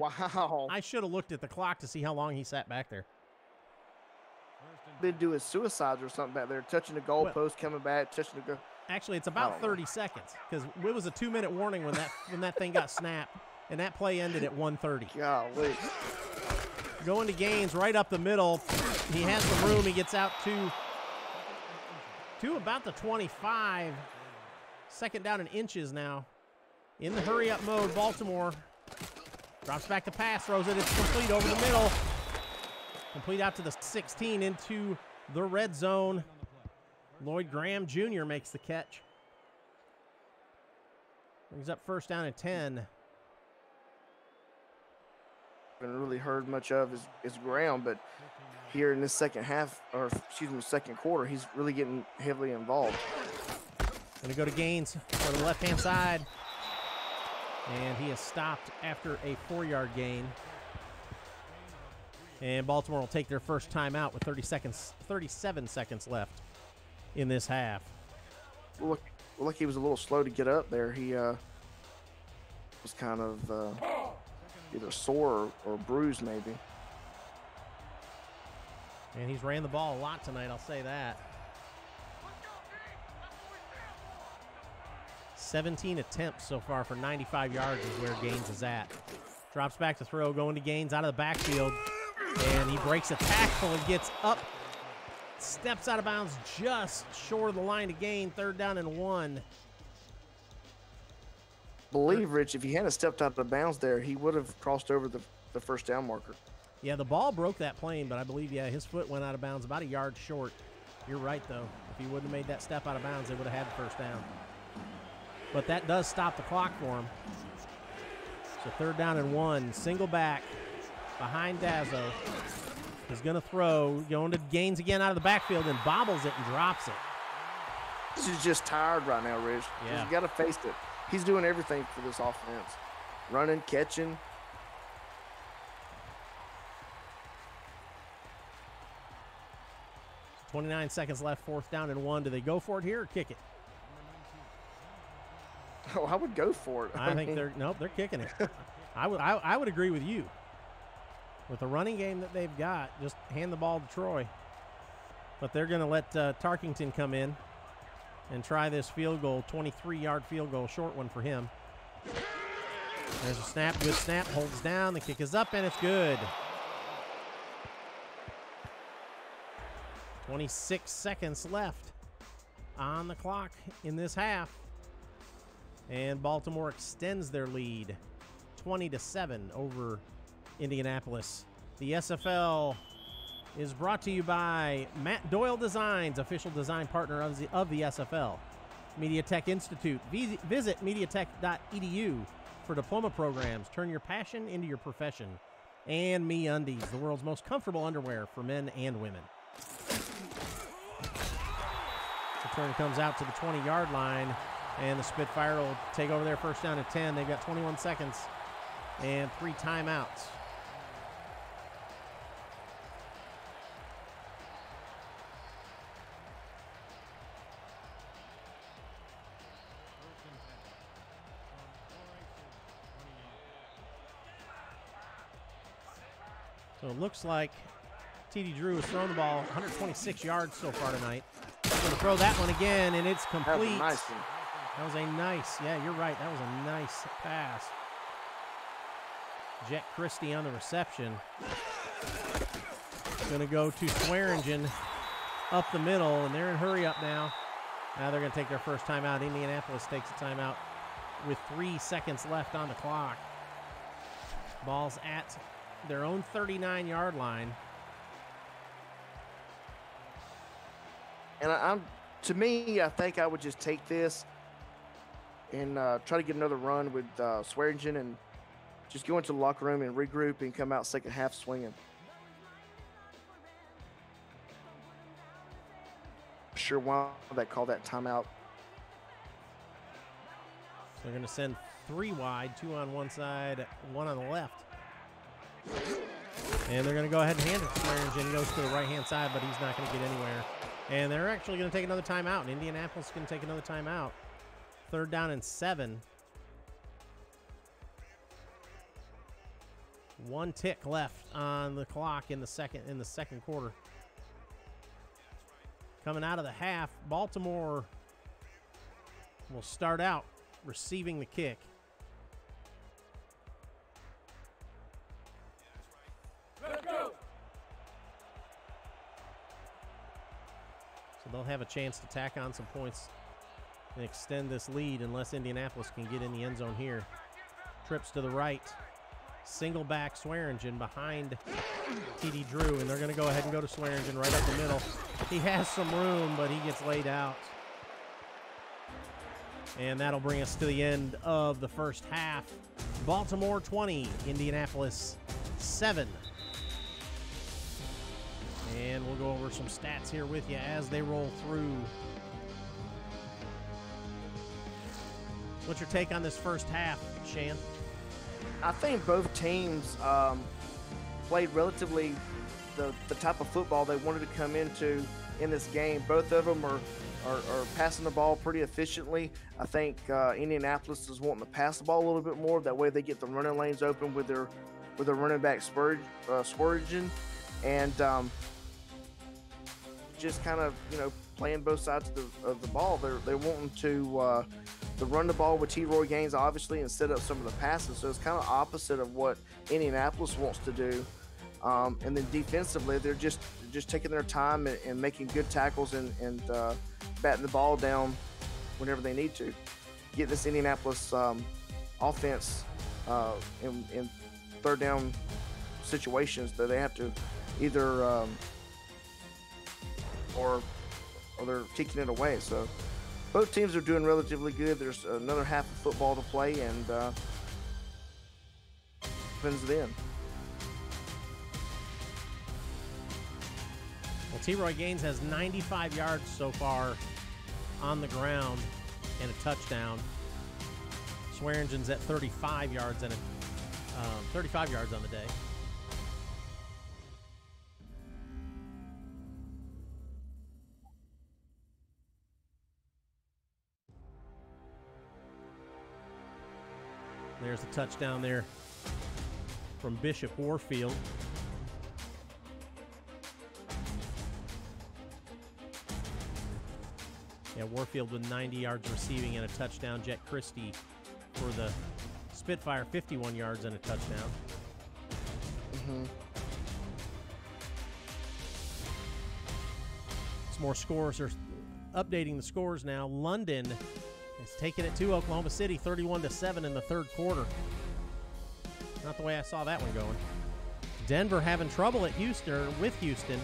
Wow. I should have looked at the clock to see how long he sat back there. Been doing suicides or something back there, touching the goalpost, coming back, touching the goal. Actually, it's about 30 seconds because it was a 2-minute warning when that thing got snapped, and that play ended at 1:30. Golly. Going to Gaines right up the middle. He has some room. He gets out to about the 25. 2nd down and inches now. In the hurry-up mode, Baltimore drops back to pass, throws it. It's complete over the middle. Complete out to the 16 into the red zone. Lloyd Graham Jr. makes the catch. Brings up 1st down and 10. Haven't really heard much of his ground, but here in this second quarter, he's really getting heavily involved. Going to go to Gaines for the left-hand side. And he is stopped after a 4-yard gain. And Baltimore will take their first timeout with 37 seconds left in this half. Look like he was a little slow to get up there. He was kind of either sore or bruised maybe. And he's ran the ball a lot tonight, I'll say that. 17 attempts so far for 95 yards is where Gaines is at. Drops back to throw, going to Gaines out of the backfield. And he breaks a tackle and gets up. Steps out of bounds just short of the line to gain. 3rd down and 1. I believe, Rich, if he hadn't stepped out of bounds there, he would have crossed over the first down marker. Yeah, the ball broke that plane, but I believe, his foot went out of bounds about a yard short. You're right, though. If he wouldn't have made that step out of bounds, they would have had the first down. But that does stop the clock for him. So 3rd down and 1. Single back behind Dazzo. He's going to throw. Going to Gaines again out of the backfield and bobbles it and drops it. He's just tired right now, Rich. Yeah. You got to face it. He's doing everything for this offense. Running, catching. So 29 seconds left, 4th down and 1. Do they go for it here or kick it? Oh, I would go for it. I think they're kicking it. I would agree with you. With the running game that they've got, just hand the ball to Troy. But they're going to let Tarkington come in and try this field goal, 23-yard field goal, short one for him. There's a snap, good snap, holds down, the kick is up, and it's good. 26 seconds left on the clock in this half. And Baltimore extends their lead 20-7 over Indianapolis. The SFL is brought to you by Matt Doyle Designs, official design partner of the SFL. MediaTek Institute. Visit mediatek.edu for diploma programs. Turn your passion into your profession. And MeUndies, the world's most comfortable underwear for men and women. So Return comes out to the 20-yard line, and the Spitfire will take over their first down at 10. They've got 21 seconds and 3 timeouts. So it looks like T.D. Drew has thrown the ball 126 yards so far tonight. He's going to throw that one again, and it's complete. That was a nice one. That was a nice, yeah, you're right. That was a nice pass. Jet Christie on the reception. Going to go to Swearingen up the middle, and they're in hurry up now. Now they're going to take their first timeout. Indianapolis takes a timeout with 3 seconds left on the clock. Ball's at their own 39-yard line. And to me, I think I would just take this and try to get another run with Swearingen and just go into the locker room and regroup and come out second half swinging. Sure why they call that timeout. So they're going to send 3 wide, 2 on one side, 1 on the left. And they're going to go ahead and hand it to Swearingen. He goes to the right-hand side, but he's not going to get anywhere. And they're actually going to take another timeout. And Indianapolis is going to take another timeout. 3rd down and 7. 1 tick left on the clock in the second quarter. Coming out of the half, Baltimore will start out receiving the kick. So they'll have a chance to tack on some points and extend this lead unless Indianapolis can get in the end zone here. Trips to the right. Single back Swearingen behind T.D. Drew, and they're going to go ahead and go to Swearingen right up the middle. He has some room, but he gets laid out. And that'll bring us to the end of the first half. Baltimore 20, Indianapolis 7. And we'll go over some stats here with you as they roll through. What's your take on this first half, Shan? I think both teams played relatively the type of football they wanted to come into in this game. Both of them are passing the ball pretty efficiently. I think Indianapolis is wanting to pass the ball a little bit more. That way they get the running lanes open with their running back Swearingen, and just kind of playing both sides of the ball. They're wanting to run the ball with T-Roy Gaines, obviously, and set up some of the passes. So it's kind of opposite of what Indianapolis wants to do. And then defensively, they're just taking their time and making good tackles and batting the ball down whenever they need to. Get this Indianapolis offense in 3rd down situations that they have to either or they're kicking it away. So both teams are doing relatively good. There's another half of football to play, and depends then. Well, T-Roy Gaines has 95 yards so far on the ground and a touchdown. Swearingen's at 35 yards and 35 yards on the day. There's a touchdown there from Bishop Warfield. Yeah, Warfield with 90 yards receiving and a touchdown. Jet Christie for the Spitfire, 51 yards and a touchdown. Some more scores are updating the scores now. London is taking it to Oklahoma City, 31-7 in the 3rd quarter. Not the way I saw that one going. Denver having trouble at Houston, with Houston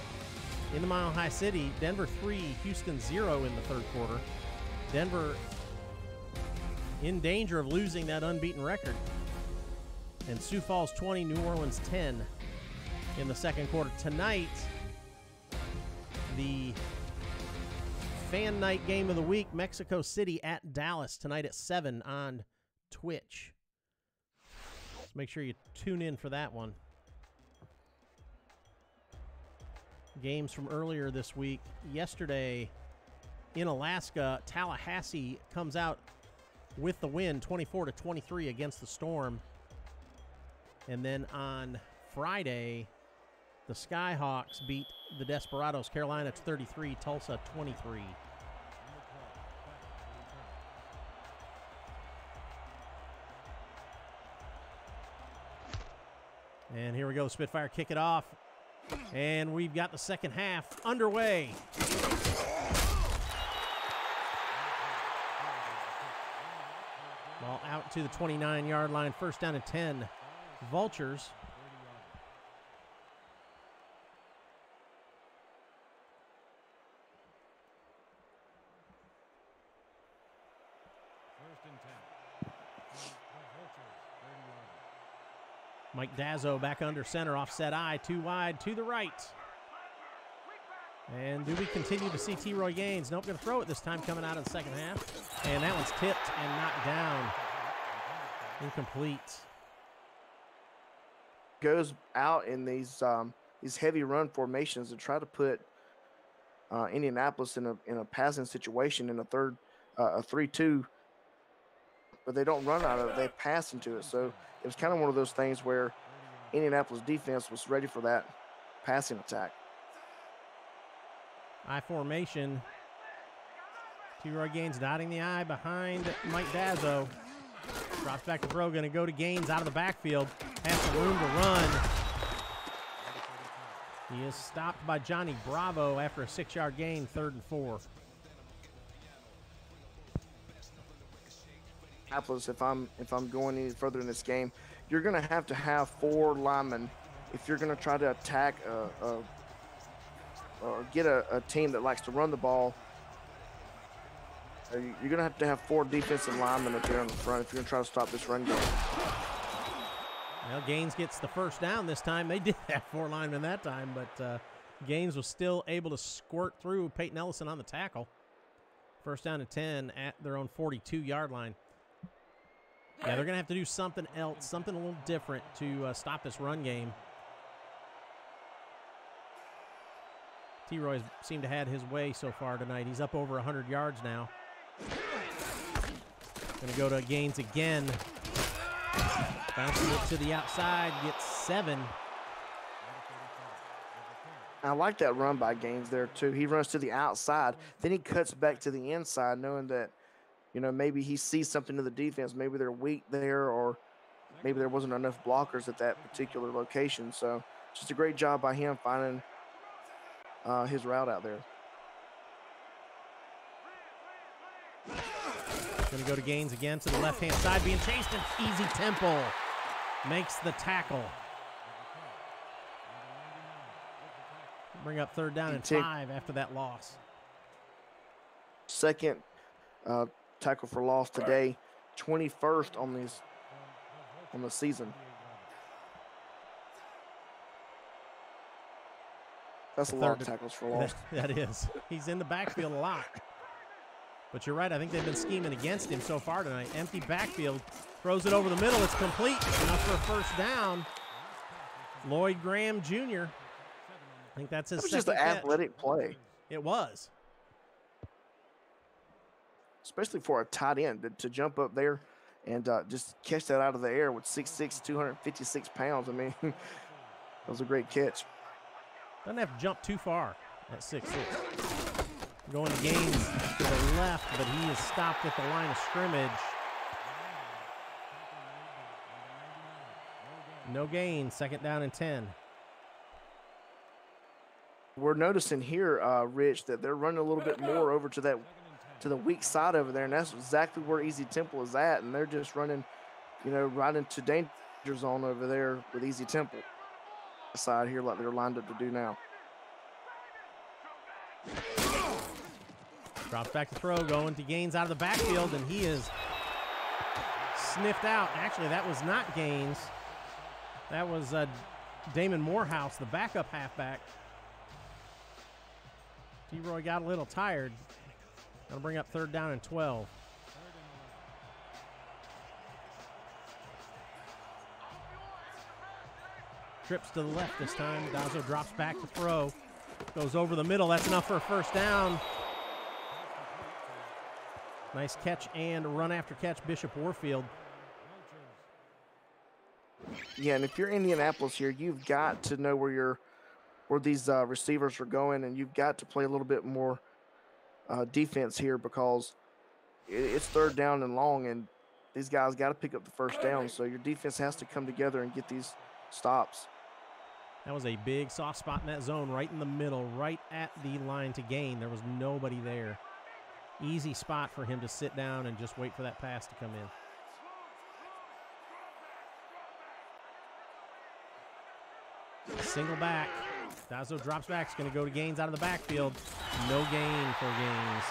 in the Mile High City. Denver 3, Houston 0 in the 3rd quarter. Denver in danger of losing that unbeaten record. And Sioux Falls 20, New Orleans 10 in the 2nd quarter. Tonight, the fan night game of the week, Mexico City at Dallas tonight at 7 on Twitch. So make sure you tune in for that one. Games from earlier this week. Yesterday in Alaska, Tallahassee comes out with the win, 24-23 against the Storm. And then on Friday, the Skyhawks beat the Desperados, Carolina 33, Tulsa 23. And here we go, Spitfire kick it off. And we've got the second half underway. Ball out to the 29-yard line, first down and 10. Vultures. Mike Dazzo back under center, offset eye, too wide, to the right. And do we continue to see T-Roy Gaines? Nope, going to throw it this time coming out of the second half. And that one's tipped and knocked down. Incomplete. Goes out in these heavy run formations to try to put Indianapolis in a passing situation in a 3-2, but they don't run out of it, they pass into it. So it was kind of one of those things where Indianapolis defense was ready for that passing attack. I formation. T-Roy Gaines dotting the I behind Mike Dazzo. Drops back to throw, going to go to Gaines out of the backfield. Has some room to run. He is stopped by Johnny Bravo after a 6-yard gain, 3rd and 4. If I'm going any further in this game, you're going to have 4 linemen if you're going to try to attack or get a team that likes to run the ball. You're going to have 4 defensive linemen up there in the front if you're going to try to stop this run game. Well, Gaines gets the first down this time. They did have 4 linemen that time, but Gaines was still able to squirt through Peyton Ellison on the tackle. First down and 10 at their own 42-yard line. Yeah, they're going to have to do something else, something a little different to stop this run game. T-Roy's seemed to have his way so far tonight. He's up over 100 yards now. Going to go to Gaines again. Bounces it to the outside, gets 7. I like that run by Gaines there, too. He runs to the outside, then he cuts back to the inside, knowing that, you know, maybe he sees something in the defense. Maybe they're weak there, or maybe there wasn't enough blockers at that particular location. So just a great job by him finding his route out there. Going to go to Gaines again to the left-hand side, being chased, and Easy Temple makes the tackle. Bring up 3rd down and 5 after that loss. Second tackle for loss today, 21st on the season. That's a lot of tackles for loss. That is. He's in the backfield a lot. But you're right, I think they've been scheming against him so far tonight. Empty backfield, throws it over the middle, it's complete. Enough for a first down. Lloyd Graham Jr. I think that's his second catch. That was just an athletic play. It was. Especially for a tight end to jump up there and just catch that out of the air with 6'6", 256 pounds. I mean, that was a great catch. Doesn't have to jump too far at 6'6". Going to Gaines to the left, but he is stopped at the line of scrimmage. No gain, 2nd down and 10. We're noticing here, Rich, that they're running a little bit more over to the weak side over there, and that's exactly where Easy Temple is at, and they're just running, you know, right into danger zone over there with Easy Temple side here like they're lined up to do now. Drops back to throw, going to Gaines out of the backfield, and he is sniffed out. Actually, that was not Gaines. That was Damon Morehouse, the backup halfback. T-Roy got a little tired. That'll bring up 3rd down and 12. Trips to the left this time. Dazzo drops back to throw. Goes over the middle. That's enough for a 1st down. Nice catch and run after catch, Bishop Warfield. Yeah, and if you're Indianapolis here, you've got to know where these receivers are going, and you've got to play a little bit more defense here because it's 3rd down and long, and these guys got to pick up the 1st down. So your defense has to come together and get these stops. That was a big soft spot in that zone, right in the middle, right at the line to gain. There was nobody there. Easy spot for him to sit down and just wait for that pass to come in. Single back. Dazzo drops back. It's going to go to Gaines out of the backfield. No gain for Gaines.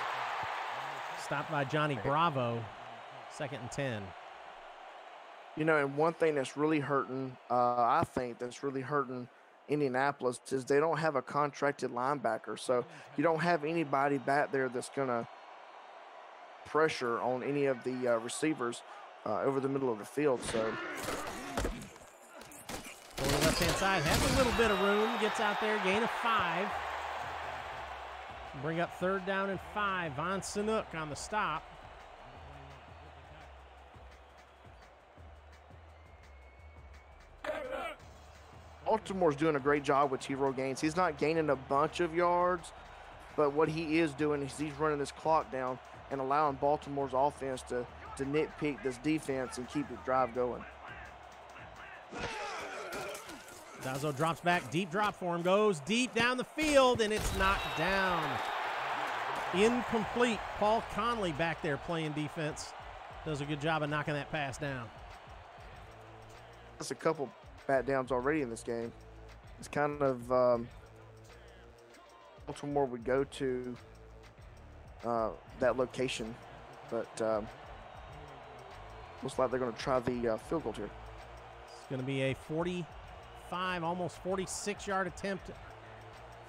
Stopped by Johnny Bravo. 2nd and 10. You know, and one thing that's really hurting, I think that's really hurting Indianapolis is they don't have a contracted linebacker. So you don't have anybody back there that's going to pressure on any of the receivers over the middle of the field. So going to the left-hand side, has a little bit of room, gets out there, gain of 5. Bring up 3rd down and 5. Von Sanook on the stop. Baltimore's doing a great job with T-Row Gaines. He's not gaining a bunch of yards, but what he is doing is he's running this clock down and allowing Baltimore's offense to nitpick this defense and keep the drive going. Dazzo drops back, deep drop for him, goes deep down the field, and it's knocked down. Incomplete. Paul Conley back there playing defense. Does a good job of knocking that pass down. That's a couple bat downs already in this game. It's kind of Baltimore would go to that location, but looks like they're going to try the field goal here. It's going to be a 45, almost 46-yard attempt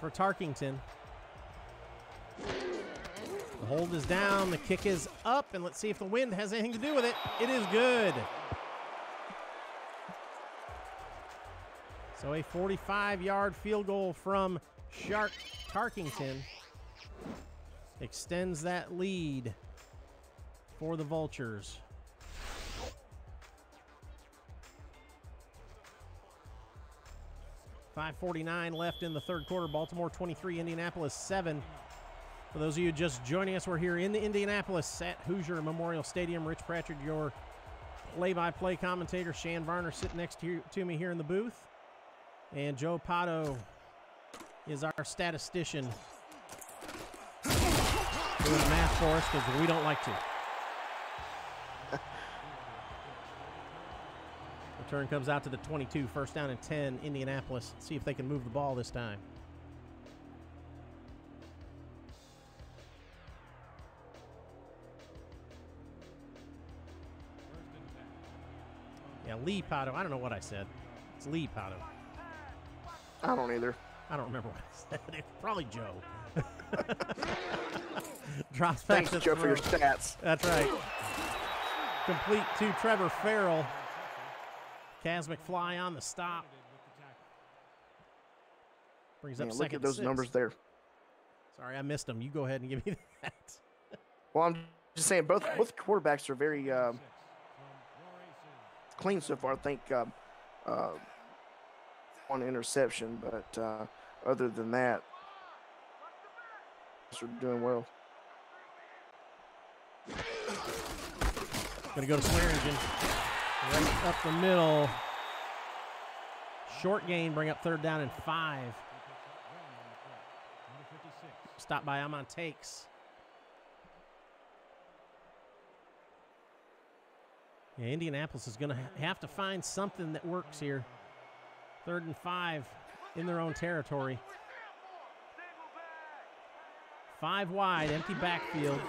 for Tarkington. The hold is down, the kick is up, and let's see if the wind has anything to do with it. It is good. So a 45-yard field goal from Shark Tarkington extends that lead for the Vultures. .549 left in the 3rd quarter. Baltimore 23, Indianapolis 7. For those of you just joining us, we're here in the Indianapolis at Hoosier Memorial Stadium. Rich Pratchard, your play-by-play commentator. Shan Varner sitting next to me here in the booth. And Joe Pato is our statistician doing the math for us because we don't like to. Return comes out to the 22, 1st down and 10, Indianapolis. See if they can move the ball this time. Yeah, Lee Pato. I don't know what I said. It's Lee Pato. I don't either. I don't remember what I said. It's probably Joe. Drops back Thanks, to Joe, throw. for your stats. That's right. Complete to Trevor Farrell. Kaz McFly on the stop. Brings up Man, 2nd look at those and 6. numbers there. Sorry, I missed them. You go ahead and give me that. Well, I'm just saying both quarterbacks are very clean so far. I think one interception, but other than that, they're doing well. Going to go to Swearingen. Right up the middle. Short gain, bring up 3rd down and 5. Stopped by Amon Takes. Yeah, Indianapolis is going to have to find something that works here. 3rd and 5 in their own territory. 5 wide, empty backfield.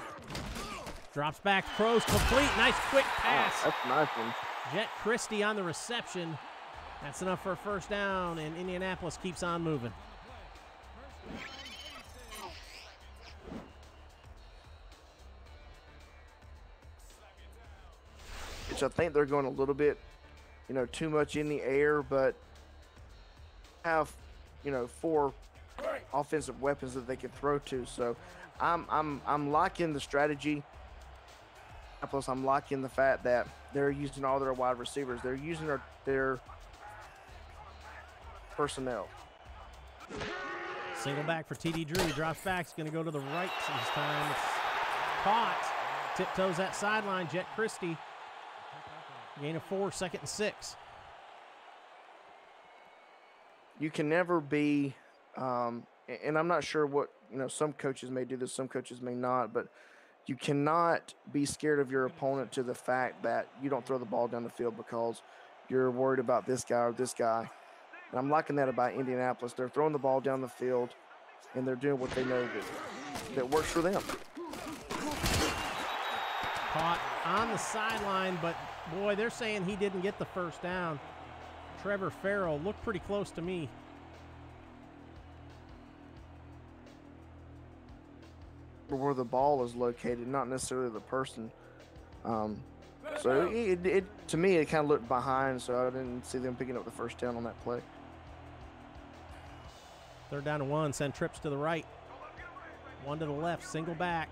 Drops back, throws complete. Nice quick pass. Oh, that's a nice one. Jet Christie on the reception. That's enough for a 1st down, and Indianapolis keeps on moving. which I think they're going a little bit, too much in the air, but have, 4 offensive weapons that they can throw to. So I'm liking the strategy. Plus, I'm liking the fact that they're using all their wide receivers. They're using their personnel. Single back for TD Drew. He drops back. He's going to go to the right this time. It's caught. Tiptoes that sideline. Jet Christie. Gain of 4, 2nd and 6. You can never be, and I'm not sure what, some coaches may do this, some coaches may not, but you cannot be scared of your opponent to the fact that you don't throw the ball down the field because you're worried about this guy or this guy. And I'm liking that about Indianapolis. They're throwing the ball down the field, and they're doing what they know that works for them. Caught on the sideline, but, boy, they're saying he didn't get the first down. Trevor Farrell looked pretty close to me. Where the ball is located, not necessarily the person. So to me, it kind of looked behind, so I didn't see them picking up the first down on that play. 3rd down and 1. Send trips to the right. 1 to the left. Single back.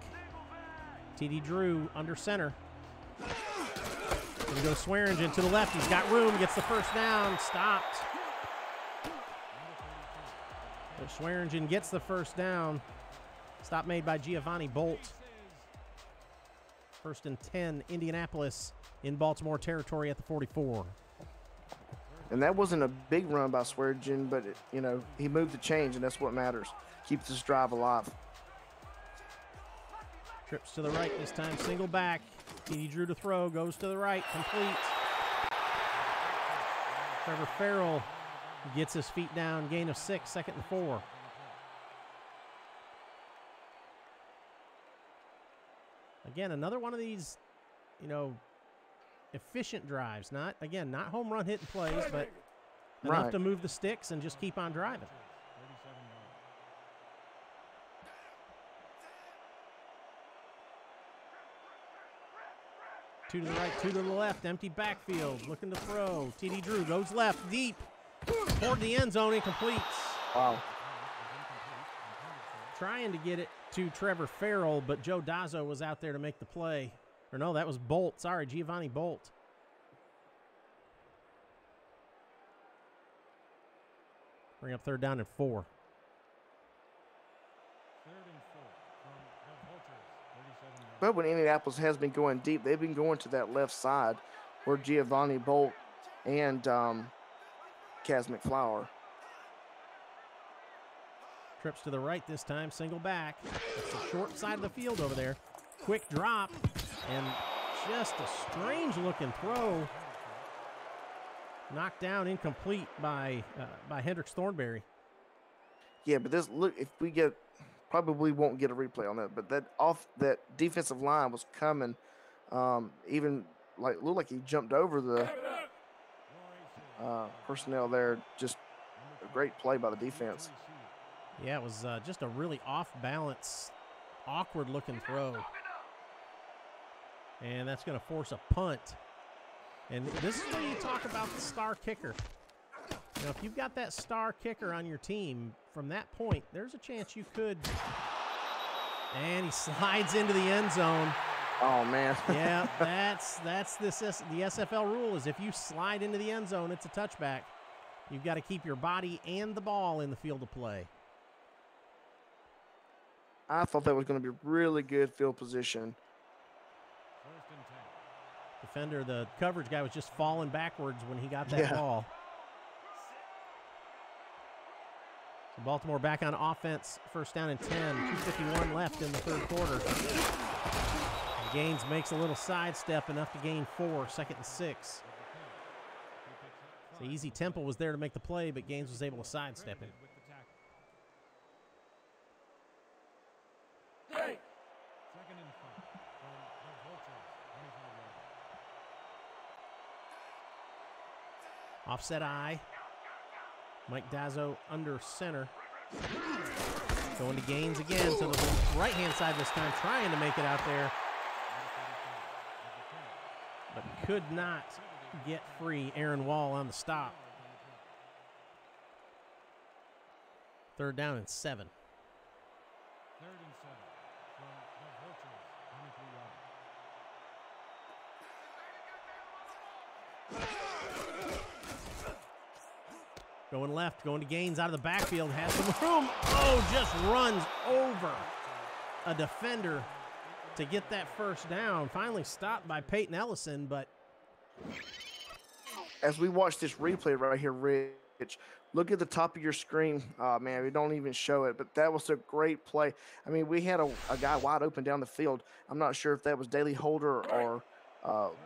TD Drew under center. Gonna go Swearingen to the left. He's got room. Gets the first down. Stopped. So Swearingen gets the first down. Stop made by Giovanni Bolt. 1st and 10. Indianapolis in Baltimore territory at the 44. And that wasn't a big run by Swearingen, but, he moved the change, and that's what matters. Keeps this drive alive. Trips to the right this time. Single back. TD Drew to throw. Goes to the right. Complete. Trevor Farrell gets his feet down. Gain of 6. 2nd and 4. Again, another one of these, efficient drives. Not home run hitting plays, but enough to move the sticks and just keep on driving. Two to the right, 2 to the left. Empty backfield. Looking to throw. TD Drew goes left, deep. Toward the end zone, incompletes. Wow. Trying to get it to Trevor Farrell, but Joe Dazzo was out there to make the play. Or no, that was Bolt. Sorry, Giovanni Bolt. Bring up 3rd down and 4. 3rd and 4 from the Vultures, 37 yards. But when Indianapolis has been going deep, they've been going to that left side where Giovanni Bolt and Kaz McFlower. Trips to the right this time, single back. It's the short side of the field over there. Quick drop, and just a strange-looking throw. Knocked down, incomplete by Hendricks Thornberry. Yeah, but if we probably won't get a replay on that, but that defensive line was coming, even looked like he jumped over the personnel there. Just a great play by the defense. Yeah, it was just a really off-balance, awkward-looking throw. And that's going to force a punt. And this is where you talk about the star kicker. Now, if you've got that star kicker on your team, from that point, there's a chance you could. And he slides into the end zone. Oh, man. Yeah, that's the SFL rule is if you slide into the end zone, it's a touchback. You've got to keep your body and the ball in the field of play. I thought that was going to be really good field position. 1st and 10. Defender, the coverage guy was just falling backwards when he got that ball. So Baltimore back on offense, 1st down and 10, 2:51 left in the 3rd quarter. Gaines makes a little sidestep, enough to gain 4, 2nd and 6. So Easy Temple was there to make the play, but Gaines was able to sidestep it. With the tackle. 2nd and 5 from the Vultures, 25 yards. Offset eye. Mike Dazzo under center. Going to Gaines again to the right-hand side this time, trying to make it out there. But could not get free Aaron Wall on the stop. 3rd down and 7. 3rd and 7 from the Vultures, 23 yards. Going left, going to Gaines out of the backfield, has some room. Oh, just runs over a defender to get that first down. Finally stopped by Peyton Ellison, but as we watch this replay right here, Rich, look at the top of your screen. Man, we don't even show it, but that was a great play. I mean, we had a guy wide open down the field. I'm not sure if that was Daley Holder or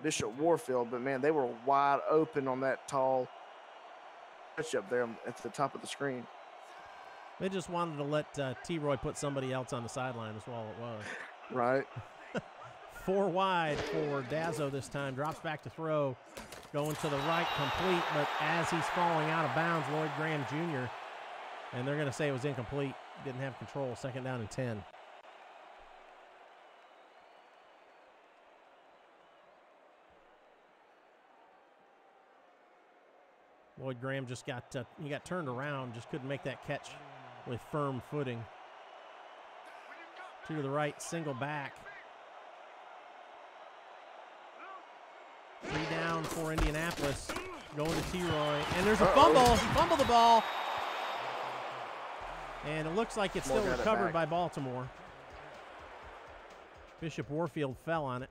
Bishop Warfield, but, man, they were wide open on that tall touch up there at the top of the screen. they just wanted to let T-Roy put somebody else on the sideline is all it was. Right. 4 wide for Dazzo this time. Drops back to throw. Going to the right, complete, but as he's falling out of bounds, Lloyd Graham Jr., and they're going to say it was incomplete. Didn't have control. 2nd down and 10. Lloyd Graham just got he got turned around, just couldn't make that catch with firm footing. 2 to the right, single back. 3 down for Indianapolis. Going to T-Roy, and there's a fumble. He fumbled the ball, and it looks like it's still recovered by Baltimore. Bishop Warfield fell on it.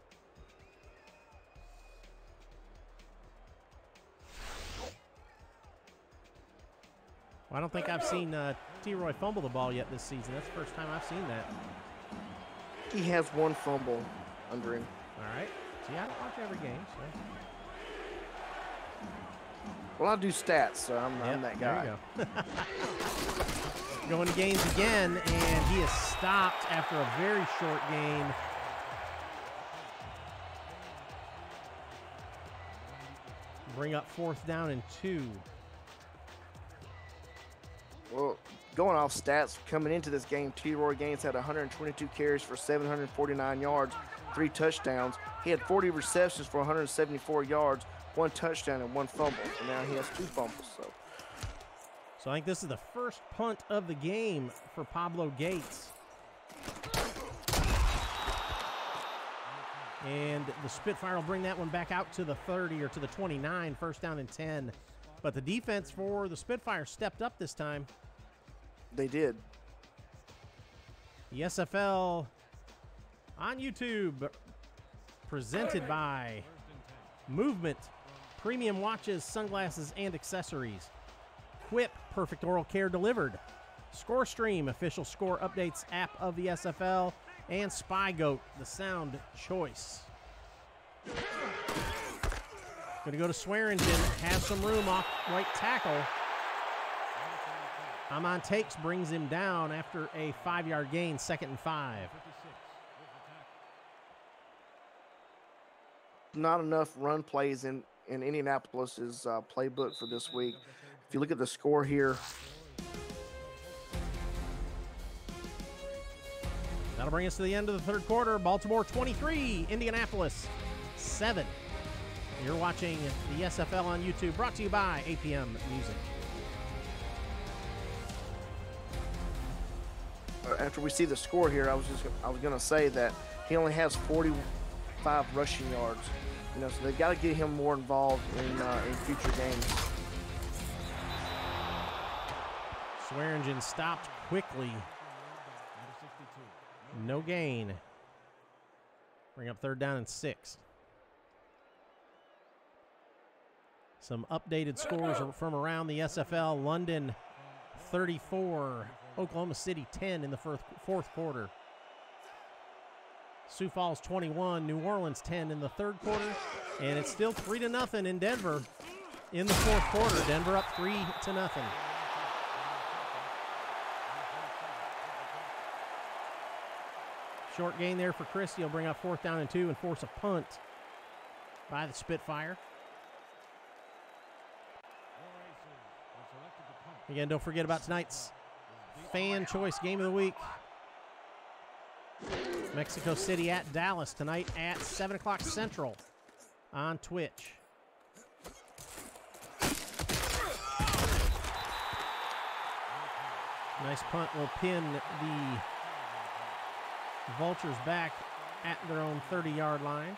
Well, I don't think I've seen T-Roy fumble the ball yet this season. That's the first time I've seen that. He has 1 fumble under him. All right. See, I don't watch every game, so. Well, I do stats, so I'm that guy. There you go. Going to Gaines again, and he is stopped after a very short gain. Bring up 4th down and 2. Well, going off stats, coming into this game, T-Roy Gaines had 122 carries for 749 yards, 3 touchdowns. He had 40 receptions for 174 yards, 1 touchdown and 1 fumble. And now he has 2 fumbles. So I think this is the first punt of the game for Pablo Gates. And the Spitfire will bring that one back out to the 30 or to the 29, 1st down and 10. But the defense for the Spitfire stepped up this time. They did. The SFL on YouTube, presented by Movement, premium watches, sunglasses, and accessories. Quip, perfect oral care delivered. ScoreStream, official score updates app of the SFL. And SpyGoat, the sound choice. Going to go to Swearingen, has some room off right tackle. Amon Takes brings him down after a 5-yard gain, 2nd and 5. Not enough run plays in Indianapolis's playbook for this week. If you look at the score here, that'll bring us to the end of the 3rd quarter. Baltimore 23, Indianapolis 7. You're watching the SFL on YouTube, brought to you by APM Music. after we see the score here, I was going to say that he only has 45 rushing yards. You know, so they've got to get him more involved in future games. Swearingen stopped quickly. No gain. Bring up 3rd down and 6. Some updated scores from around the SFL. London 34, Oklahoma City 10 in the 4th quarter. Sioux Falls 21, New Orleans 10 in the 3rd quarter. And it's still 3-0 in Denver in the 4th quarter. Denver up 3-0. Short gain there for Christie. He'll bring up 4th down and 2 and force a punt by the Spitfire. Again, don't forget about tonight's fan choice game of the week. Mexico City at Dallas tonight at 7 o'clock Central. on Twitch. Nice punt will pin the Vultures back at their own 30-yard line.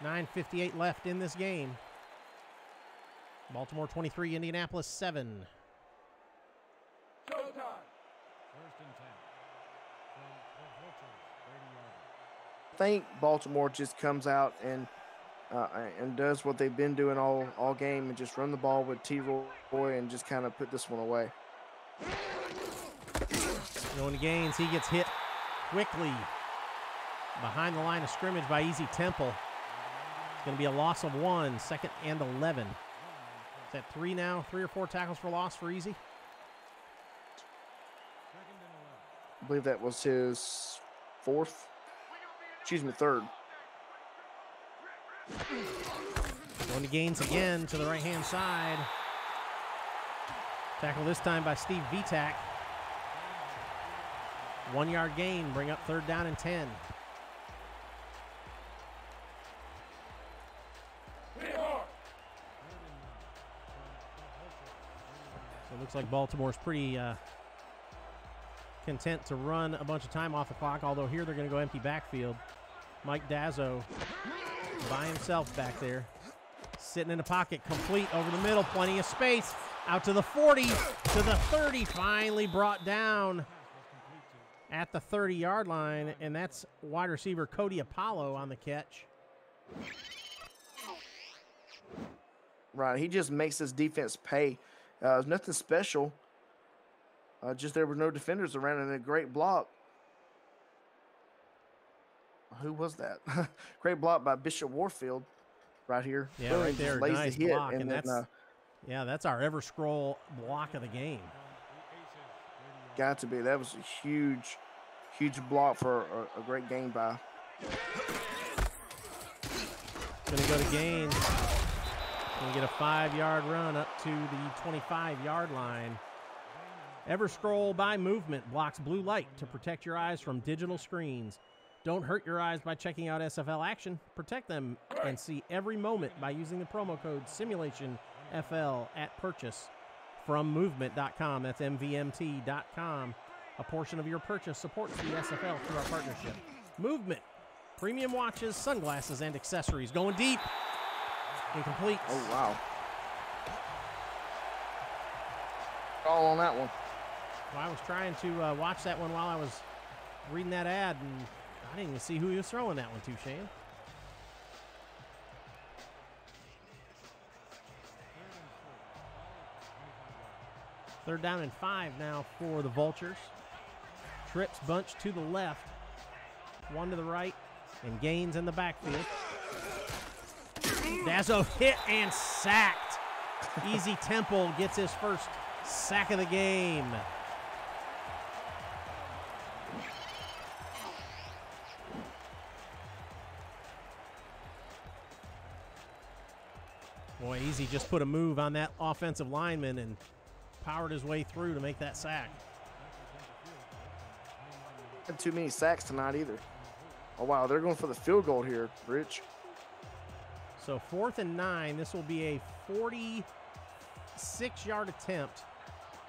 9:58 left in this game. Baltimore 23, Indianapolis 7. Showtime. 1st and 10 from the Vultures, 30-yard. I think Baltimore just comes out and does what they've been doing all game and just run the ball with T-Roy and just kind of put this one away. Going to Gaines, he gets hit quickly behind the line of scrimmage by Easy Temple. It's going to be a loss of 1, 2nd and 11. Is that 3 now? 3 or 4 tackles for loss for Easy? I believe that was his 4th. Excuse me, 3rd. Going to Gaines again to the right-hand side. Tackle this time by Steve Vitak. 1-yard gain, bring up 3rd down and 10. So it looks like Baltimore's pretty content to run a bunch of time off the clock, although here they're going to go empty backfield. Mike Dazzo by himself back there. Sitting in the pocket, complete over the middle, plenty of space. Out to the 40, to the 30, finally brought down at the 30-yard line, and that's wide receiver Cody Apollo on the catch. Right, he just makes his defense pay. There's nothing special. Just there were no defenders around and a great block. Who was that? Great block by Bishop Warfield right here. Yeah, Boom, right there, lays the nice hit, block, and and then, that's our ever scroll block of the game. got to be. That was a huge block for a great gain by. Gonna go to Gaines. Gonna get a 5-yard run up to the 25-yard line. Ever scroll by movement blocks blue light to protect your eyes from digital screens. Don't hurt your eyes by checking out SFL action. Protect them and see every moment by using the promo code SimulationFL at purchase from movement.com. That's MVMT.com. A portion of your purchase supports the SFL through our partnership. Movement. Premium watches, sunglasses, and accessories. Going deep. Incomplete. Oh, wow. All on that one. Well, I was trying to watch that one while I was reading that ad, and I didn't even see who he was throwing that one to, Shane. Third down and 5 now for the Vultures. Trips bunch to the left, 1 to the right, and Gaines in the backfield. Dazzo hit and sacked. Easy Temple gets his first sack of the game. Boy, Easy just put a move on that offensive lineman and powered his way through to make that sack. Had too many sacks tonight either. Oh, wow. They're going for the field goal here, Rich. So 4th and 9. This will be a 46-yard attempt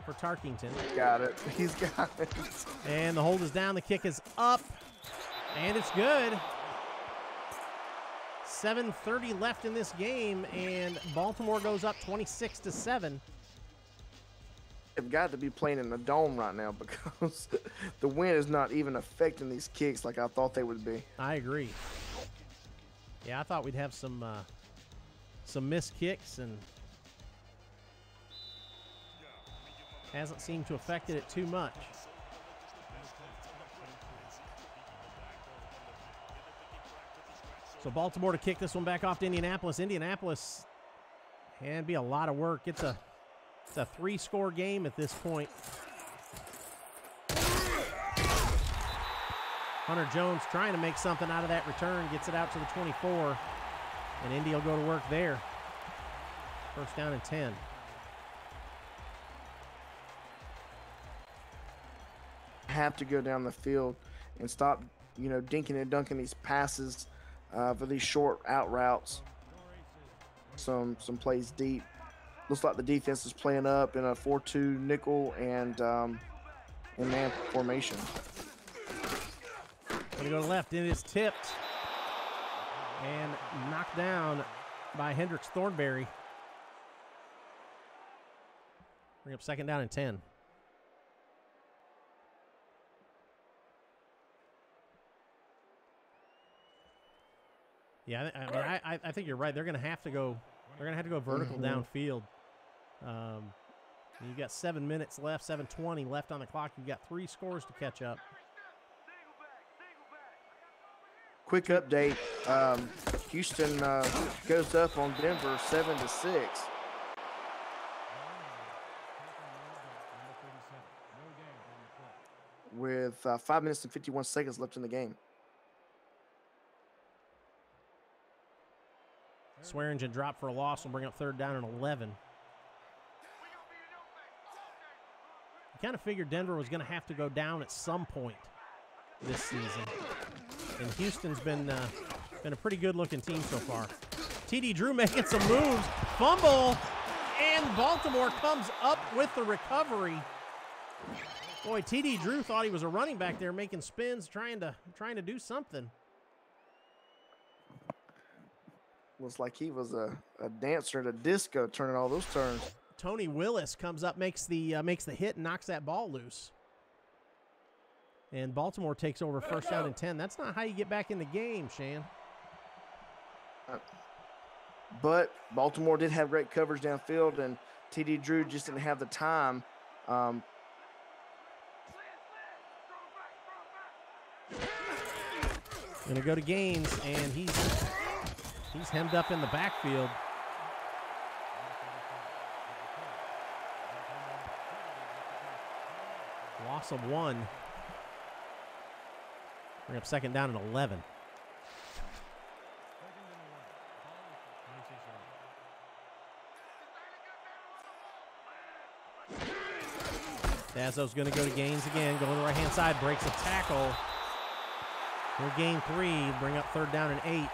for Tarkington. Got it. He's got it. And the hold is down. The kick is up. And it's good. 7:30 left in this game, and Baltimore goes up 26-7. They've got to be playing in the dome right now because the wind is not even affecting these kicks like I thought they would be. I agree. Yeah, I thought we'd have some missed kicks, and hasn't seemed to affect it too much. So Baltimore to kick this one back off to Indianapolis. Indianapolis can be a lot of work. It's a 3-score game at this point. Hunter Jones trying to make something out of that return, gets it out to the 24, and Indy will go to work there. First down and 10. Have to go down the field and stop, dinking and dunking these passes for these short out routes. Some plays deep. Looks like the defense is playing up in a 4-2 nickel and in man formation. Gonna go to left. It is tipped and knocked down by Hendricks Thornberry. Bring up second down and 10. Yeah, I think you're right. They're going to have to go. They're going to have to go vertical downfield. You got 7 minutes left, 7:20 left on the clock. You've got 3 scores to catch up. Quick update: Houston goes up on Denver 7-6. With 5 minutes and 51 seconds left in the game. Swearingen dropped for a loss. Will bring up third down and 11. You kind of figured Denver was going to have to go down at some point this season. And Houston's been a pretty good-looking team so far. T.D. Drew making some moves. Fumble. And Baltimore comes up with the recovery. Boy, T.D. Drew thought he was a running back there making spins, trying to do something. Looks like he was a dancer at a disco, turning all those turns. Tony Willis comes up, makes the hit, and knocks that ball loose. And Baltimore takes over first down and 10. That's not how you get back in the game, Shan. But Baltimore did have great coverage downfield, and T.D. Drew just didn't have the time. Going to go to Gaines, and he's hemmed up in the backfield. Loss of 1. Bring up second down and 11. Dazzo's going to go to Gaines again, go on the right-hand side, breaks a tackle. He'll gain 3, bring up third down and 8.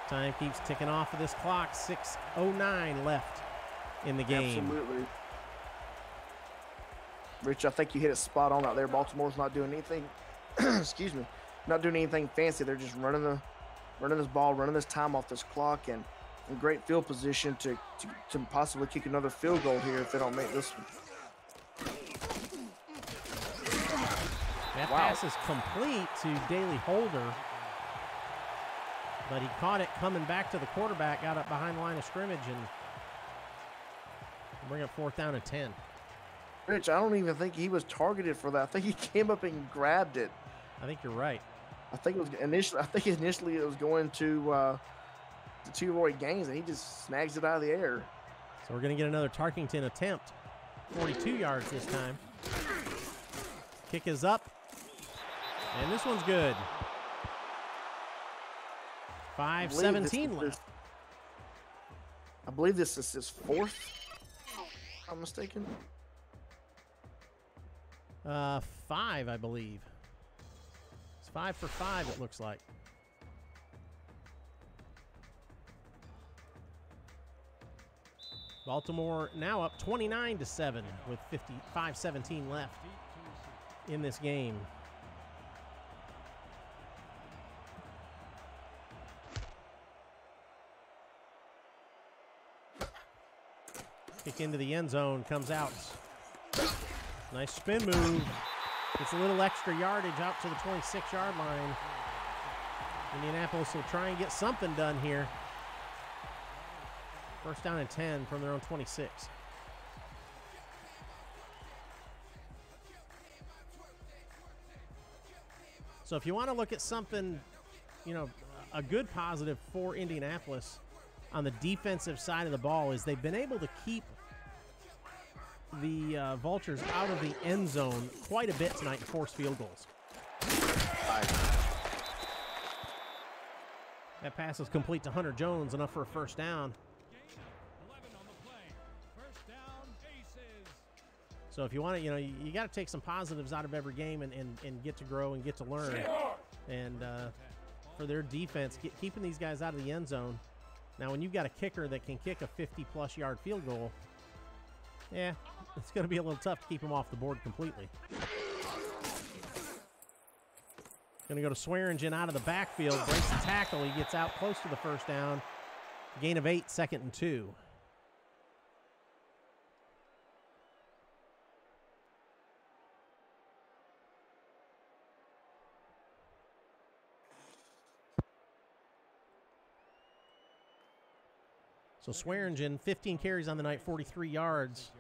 Time keeps ticking off of this clock. 6:09 left in the game. Absolutely. Rich, I think you hit it spot on out there. Baltimore's not doing anything, excuse me, not doing anything fancy. They're just running this ball, running this time off this clock, and in great field position to possibly kick another field goal here if they don't make this one. That pass is complete to Daley Holder, but he caught it coming back to the quarterback, got up behind the line of scrimmage, and bring up fourth down and 10. Rich, I don't even think he was targeted for that. I think he came up and grabbed it. I think you're right. I think it was initially it was going to Roy Gaines, and he just snags it out of the air. So we're going to get another Tarkington attempt. 42 yards this time. Kick is up. And this one's good. 5:17 left. I believe this is his 4th, if I'm mistaken. 5, I believe. It's 5 for 5, it looks like. Baltimore now up 29-7 with 5:17 left in this game. Kick into the end zone, comes out. Nice spin move. Gets a little extra yardage out to the 26-yard line. Indianapolis will try and get something done here. First down and 10 from their own 26. So if you want to look at something, a good positive for Indianapolis on the defensive side of the ball is they've been able to keep the Vultures out of the end zone quite a bit tonight and force field goals. That pass is complete to Hunter Jones, enough for a first down. So if you want to, you got to take some positives out of every game and get to grow and get to learn. And for their defense, keeping these guys out of the end zone. Now, when you've got a kicker that can kick a 50-plus yard field goal, yeah, it's going to be a little tough to keep him off the board completely. Going to go to Swearingen out of the backfield, breaks the tackle. He gets out close to the first down. Gain of 8, 2nd and 2. So Swearingen, 15 carries on the night, 43 yards.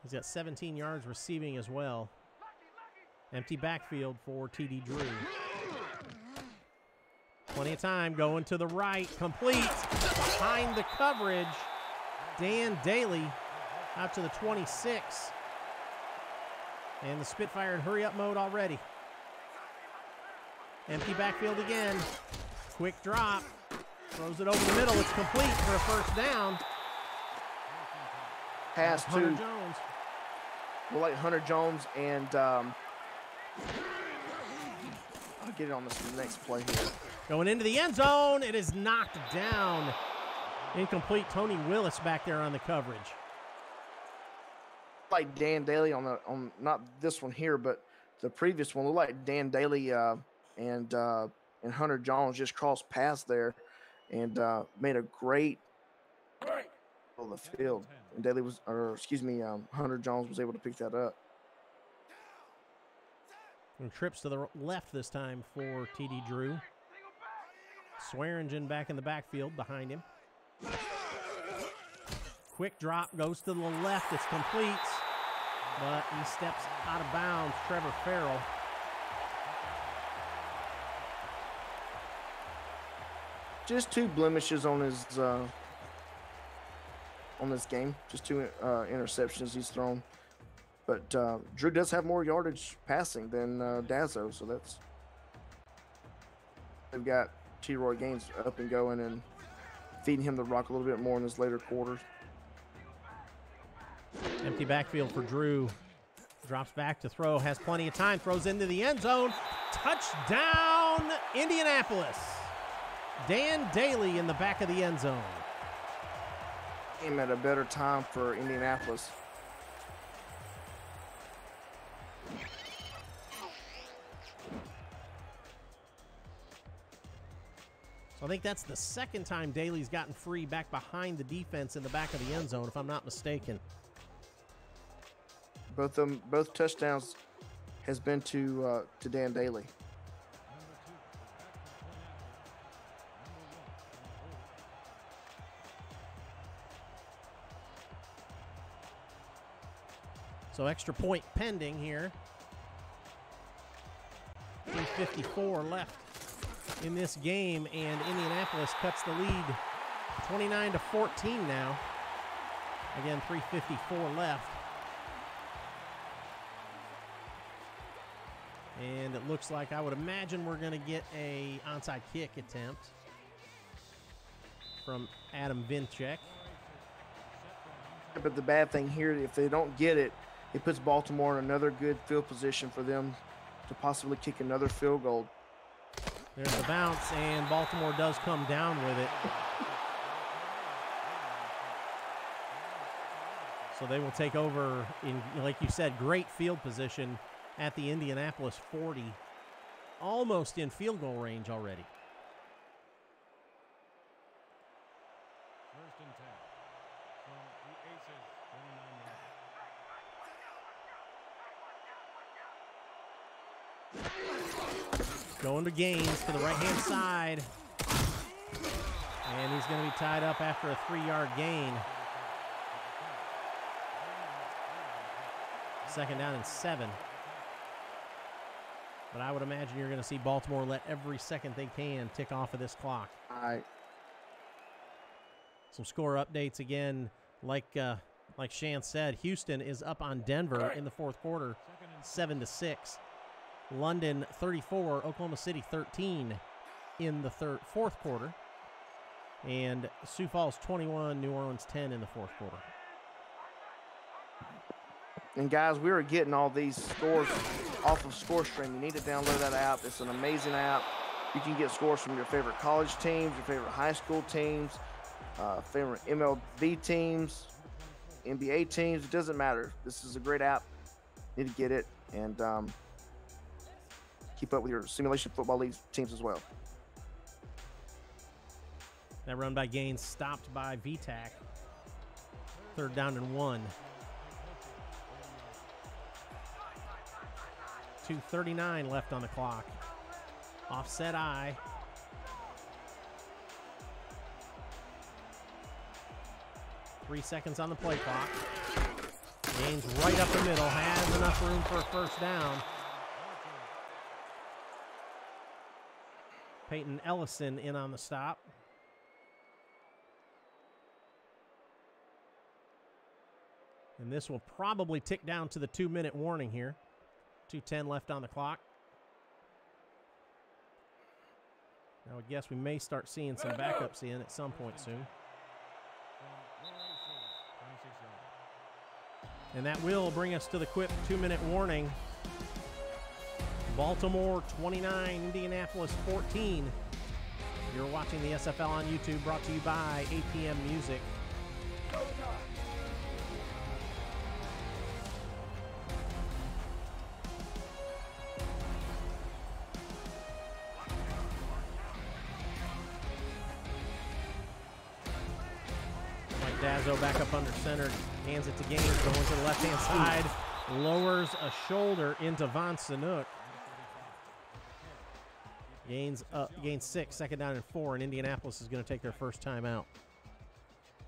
He's got 17 yards receiving as well. Empty backfield for TD Drew. Plenty of time going to the right. Complete. Behind the coverage. Dan Daly out to the 26. And the Spitfire in hurry-up mode already. Empty backfield again. Quick drop. Throws it over the middle. It's complete for a first down. Pass to Hunter Jones. Well, like Hunter Jones and I'll get it on this next play here. Going into the end zone. It is knocked down. Incomplete. Tony Willis back there on the coverage. Like Dan Daly on not this one here, but the previous one looked like Dan Daly and Hunter Jones just crossed past there and made a great on the field. And Daly was, or excuse me, Hunter Jones was able to pick that up. And trips to the left this time for TD Drew. Swearingen back in the backfield behind him. Quick drop goes to the left. It's complete, but he steps out of bounds. Trevor Farrell. Just 2 blemishes on his on this game. Just 2 interceptions he's thrown. But Drew does have more yardage passing than Dazzo, so that's they've got T-Roy Gaines up and going and feeding him the rock a little bit more in his later quarters. Empty backfield for Drew. Drops back to throw, has plenty of time, throws into the end zone. Touchdown, Indianapolis. Dan Daly in the back of the end zone. Came at a better time for Indianapolis. So I think that's the second time Daly's gotten free back behind the defense in the back of the end zone, if I'm not mistaken. Both touchdowns has been to Dan Daly. So extra point pending here. 3:54 left in this game, and Indianapolis cuts the lead 29-14 now. Again, 3:54 left. And it looks like, I would imagine we're going to get a onside kick attempt from Adam Vinchek. But the bad thing here, if they don't get it, it puts Baltimore in another good field position for them to possibly kick another field goal. There's the bounce, and Baltimore does come down with it. So they will take over in, like you said, great field position at the Indianapolis 40. Almost in field goal range already. First and 10 from the Aces, 29 yards. Going to Gaines to the right-hand side. And he's going to be tied up after a 3-yard gain. 2nd down and 7. But I would imagine you're going to see Baltimore let every second they can tick off of this clock. All right. Some score updates again, like Shan said, Houston is up on Denver in the 4th quarter, 7-6. London 34, Oklahoma City 13 in the 4th quarter. And Sioux Falls 21, New Orleans 10 in the 4th quarter. And guys, we are getting all these scores off of ScoreStream. You need to download that app. It's an amazing app. You can get scores from your favorite college teams, your favorite high school teams, favorite MLB teams, NBA teams. It doesn't matter. This is a great app. You need to get it and keep up with your simulation football league teams as well. That run by Gaines stopped by VTAC. 3rd down and 1. 2:39 left on the clock. Offset I. Three seconds on the play clock. Gaines right up the middle, has enough room for a first down. Peyton Ellison in on the stop. And this will probably tick down to the 2-minute warning here. 2:10 left on the clock. I would guess we may start seeing some backups in at some point soon. And that will bring us to the quick 2-minute warning. Baltimore 29, Indianapolis 14. You're watching the SFL on YouTube, brought to you by APM Music. Dazzo back up under center, hands it to Gaines, going to the left-hand side, lowers a shoulder into Von Sanook. Gaines 6, 2nd down and 4, and Indianapolis is going to take their first time out.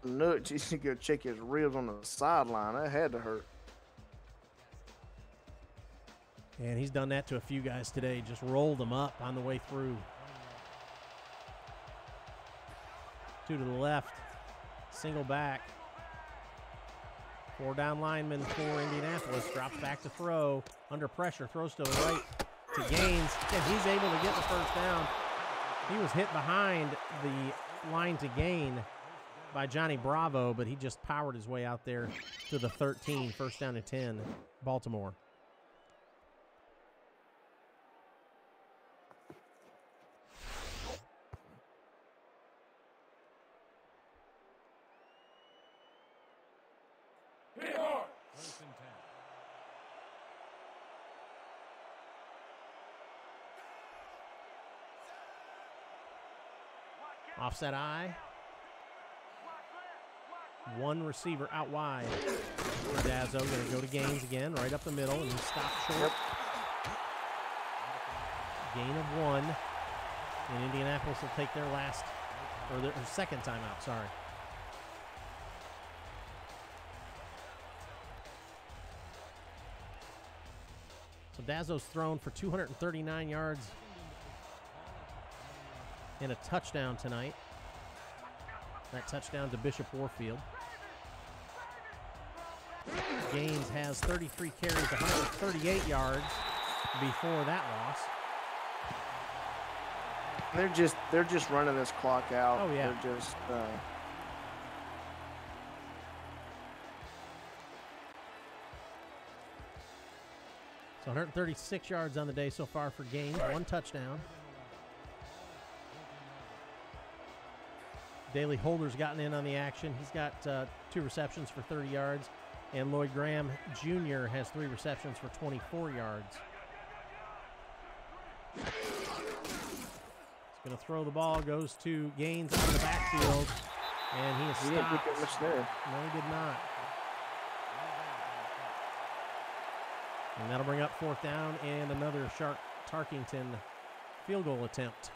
Sanook just to go check his ribs on the sideline. That had to hurt. And he's done that to a few guys today, just rolled them up on the way through. 2 to the left. Single back. 4 down linemen for Indianapolis. Drops back to throw. Under pressure. Throws to the right to Gaines. And he's able to get the first down. He was hit behind the line to gain by Johnny Bravo, but he just powered his way out there to the 13. 1st down and 10. Baltimore. Offset I. 1 receiver out wide. Dazzo going to go to Gaines again, right up the middle, and he stopped short. Yep. Gain of 1. And Indianapolis will take their their second timeout, sorry. So Dazzo's thrown for 239 yards and a touchdown tonight. That touchdown to Bishop Warfield. Gaines has 33 carries, 138 yards before that loss. They're just running this clock out. Oh yeah. They're just So 136 yards on the day so far for Gaines, 1 touchdown. Daley Holder's gotten in on the action. He's got 2 receptions for 30 yards. And Lloyd Graham Jr. has 3 receptions for 24 yards. He's going to throw the ball, goes to Gaines out of the backfield. And he is stopped. He didn't get much there. No, he did not. And that'll bring up 4th down and another Shark Tarkington field goal attempt.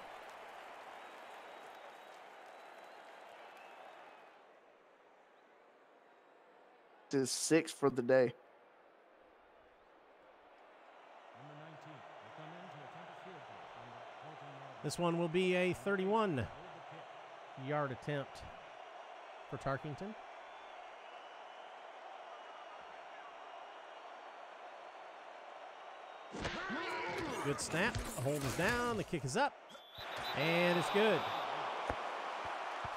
Is 6 for the day. This one will be a 31-yard attempt for Tarkington. Good snap. The hold is down. The kick is up. And it's good.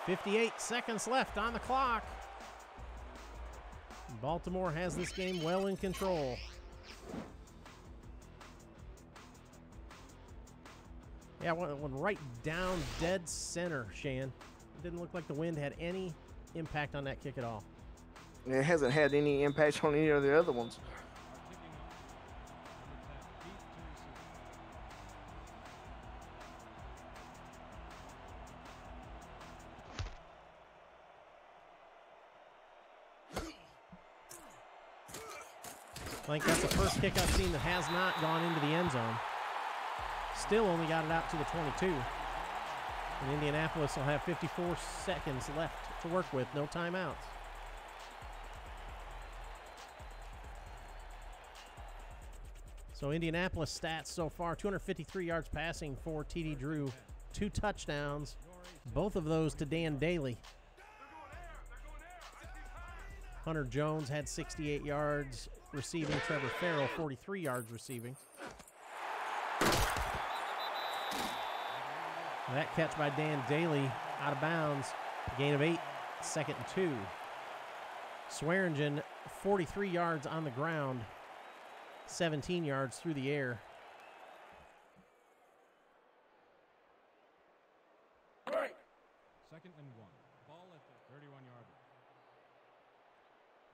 58 seconds left on the clock. Baltimore has this game well in control. Yeah, went right down dead center, Shan. It didn't look like the wind had any impact on that kick at all. It hasn't had any impact on any of the other ones. I think that's the first kick I've seen that has not gone into the end zone. Still only got it out to the 22. And Indianapolis will have 54 seconds left to work with, no timeouts. So Indianapolis stats so far, 253 yards passing for TD Drew, 2 touchdowns, both of those to Dan Daly. Hunter Jones had 68 yards receiving. Trevor Farrell, 43 yards receiving. That catch by Dan Daly out of bounds. A gain of 8, 2nd and 2. Swearingen, 43 yards on the ground, 17 yards through the air. Second and 1. Ball at the 31-yard line.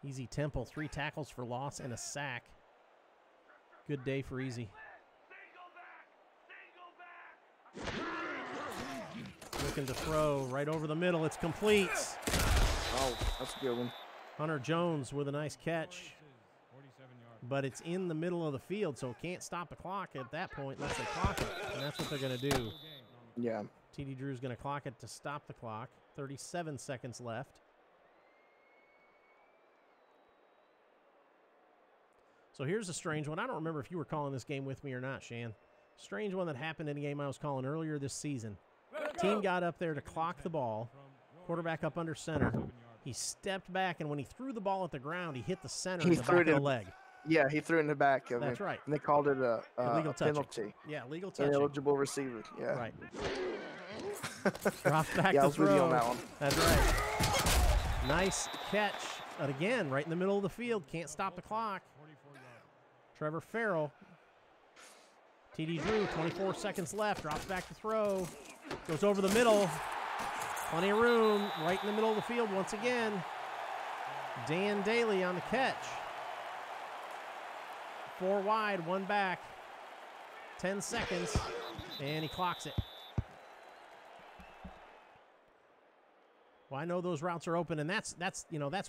Easy Temple, 3 tackles for loss and a sack. Good day for Easy. Looking to throw right over the middle. It's complete. Oh, that's a good one. Hunter Jones with a nice catch. But it's in the middle of the field, so can't stop the clock at that point unless they clock it. And that's what they're going to do. Yeah. TD Drew's going to clock it to stop the clock. 37 seconds left. So here's a strange one. I don't remember if you were calling this game with me or not, Shan. Strange one that happened in a game I was calling earlier this season. Team got up there to clock the ball. Quarterback up under center. He stepped back, and when he threw the ball at the ground, he hit the center in the back of the leg. Yeah, he threw it in the back of it. That's right. And they called it a illegal penalty. Yeah, legal touching. Ineligible receiver. Yeah. Right. Drops back yeah, I to was with you throw. on that one. That's right. Nice catch. But again, right in the middle of the field. Can't stop the clock. Trevor Farrell. TD Drew, 24 seconds left. Drops back to throw. Goes over the middle. Plenty of room. Right in the middle of the field once again. Dan Daly on the catch. 4 wide, 1 back. 10 seconds. And he clocks it. Well, I know those routes are open, and that's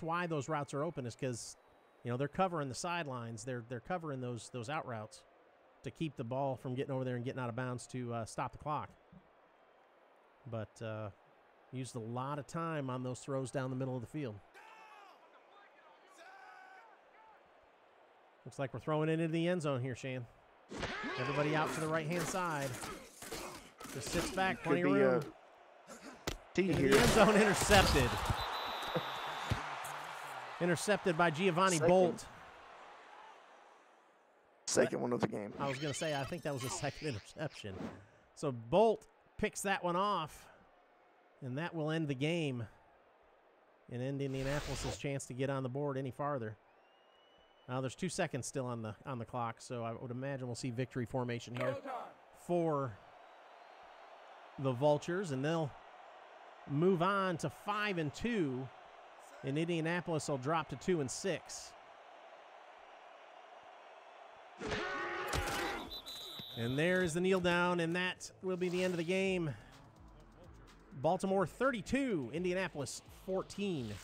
why those routes are open, is because they're covering the sidelines. They're covering those out routes to keep the ball from getting over there and getting out of bounds to stop the clock. But used a lot of time on those throws down the middle of the field. Looks like we're throwing it into the end zone here, Shan. Everybody out to the right-hand side. Just sits back, plenty of room. The end zone intercepted. Intercepted by Giovanni Bolt. Second one of the game. I was going to say, I think that was a second interception. So Bolt picks that one off, and that will end the game and end Indianapolis' chance to get on the board any farther. Now there's 2 seconds still on the clock, so I would imagine we'll see victory formation here for the Vultures, and they'll move on to 5-2, and Indianapolis will drop to 2-6. And there's the kneel down, and that will be the end of the game. Baltimore 32, Indianapolis 14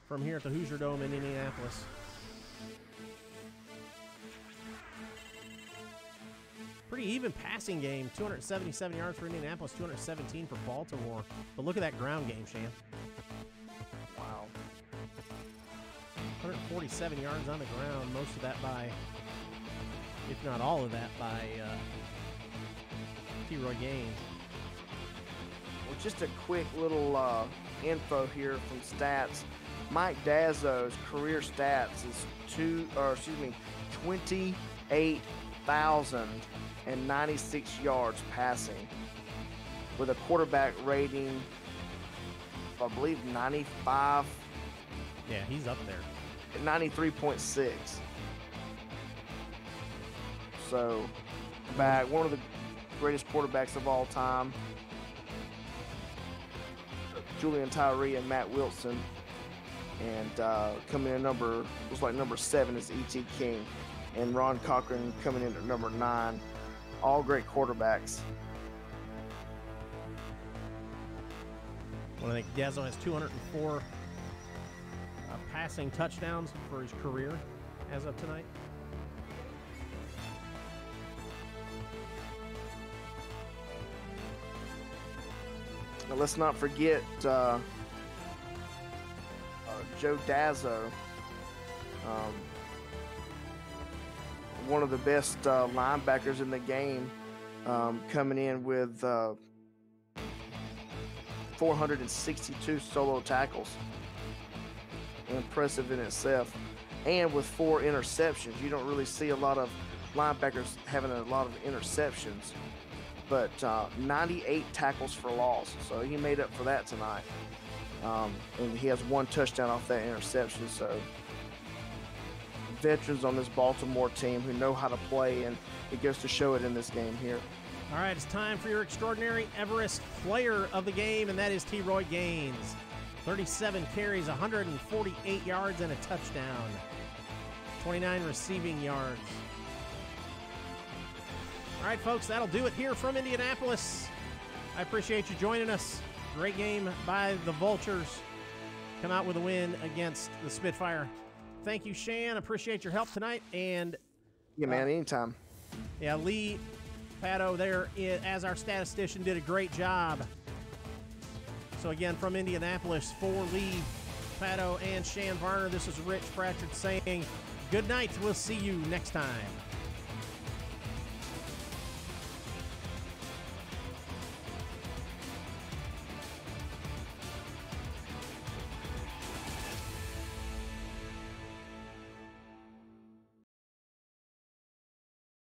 from here at the Hoosier Dome in Indianapolis. Pretty even passing game. 277 yards for Indianapolis, 217 for Baltimore. But look at that ground game, Shan. Wow. 147 yards on the ground. Most of that by, if not all of that, by T-Roy Gaines. Well, just a quick little info here from stats. Mike Dazzo's career stats is 28,096 yards passing, with a quarterback rating, I believe 95. Yeah, he's up there. 93.6. So, back one of the greatest quarterbacks of all time, Julian Tyree and Matt Wilson. And coming in number 7 is E.T. King. And Ron Cochran coming in at number 9. All great quarterbacks. Well, I think Gazzo has 204 passing touchdowns for his career as of tonight. Now, let's not forget Joe Dazzo, one of the best linebackers in the game, coming in with 462 solo tackles. Impressive in itself. And with 4 interceptions. You don't really see a lot of linebackers having a lot of interceptions. But 98 tackles for loss. So he made up for that tonight. And he has 1 touchdown off that interception. So veterans on this Baltimore team who know how to play, and it goes to show it in this game here. All right, it's time for your extraordinary Everest player of the game, and that is T. Roy Gaines. 37 carries, 148 yards, and a touchdown. 29 receiving yards. All right, folks, that'll do it here from Indianapolis. I appreciate you joining us. Great game by the Vultures. Come out with a win against the Spitfire. Thank you, Shan. Appreciate your help tonight. And yeah, man, anytime. Yeah, Lee Pato there as our statistician did a great job. So again, from Indianapolis, for Lee Pato and Shan Varner, this is Rich Pratchett saying good night. We'll see you next time.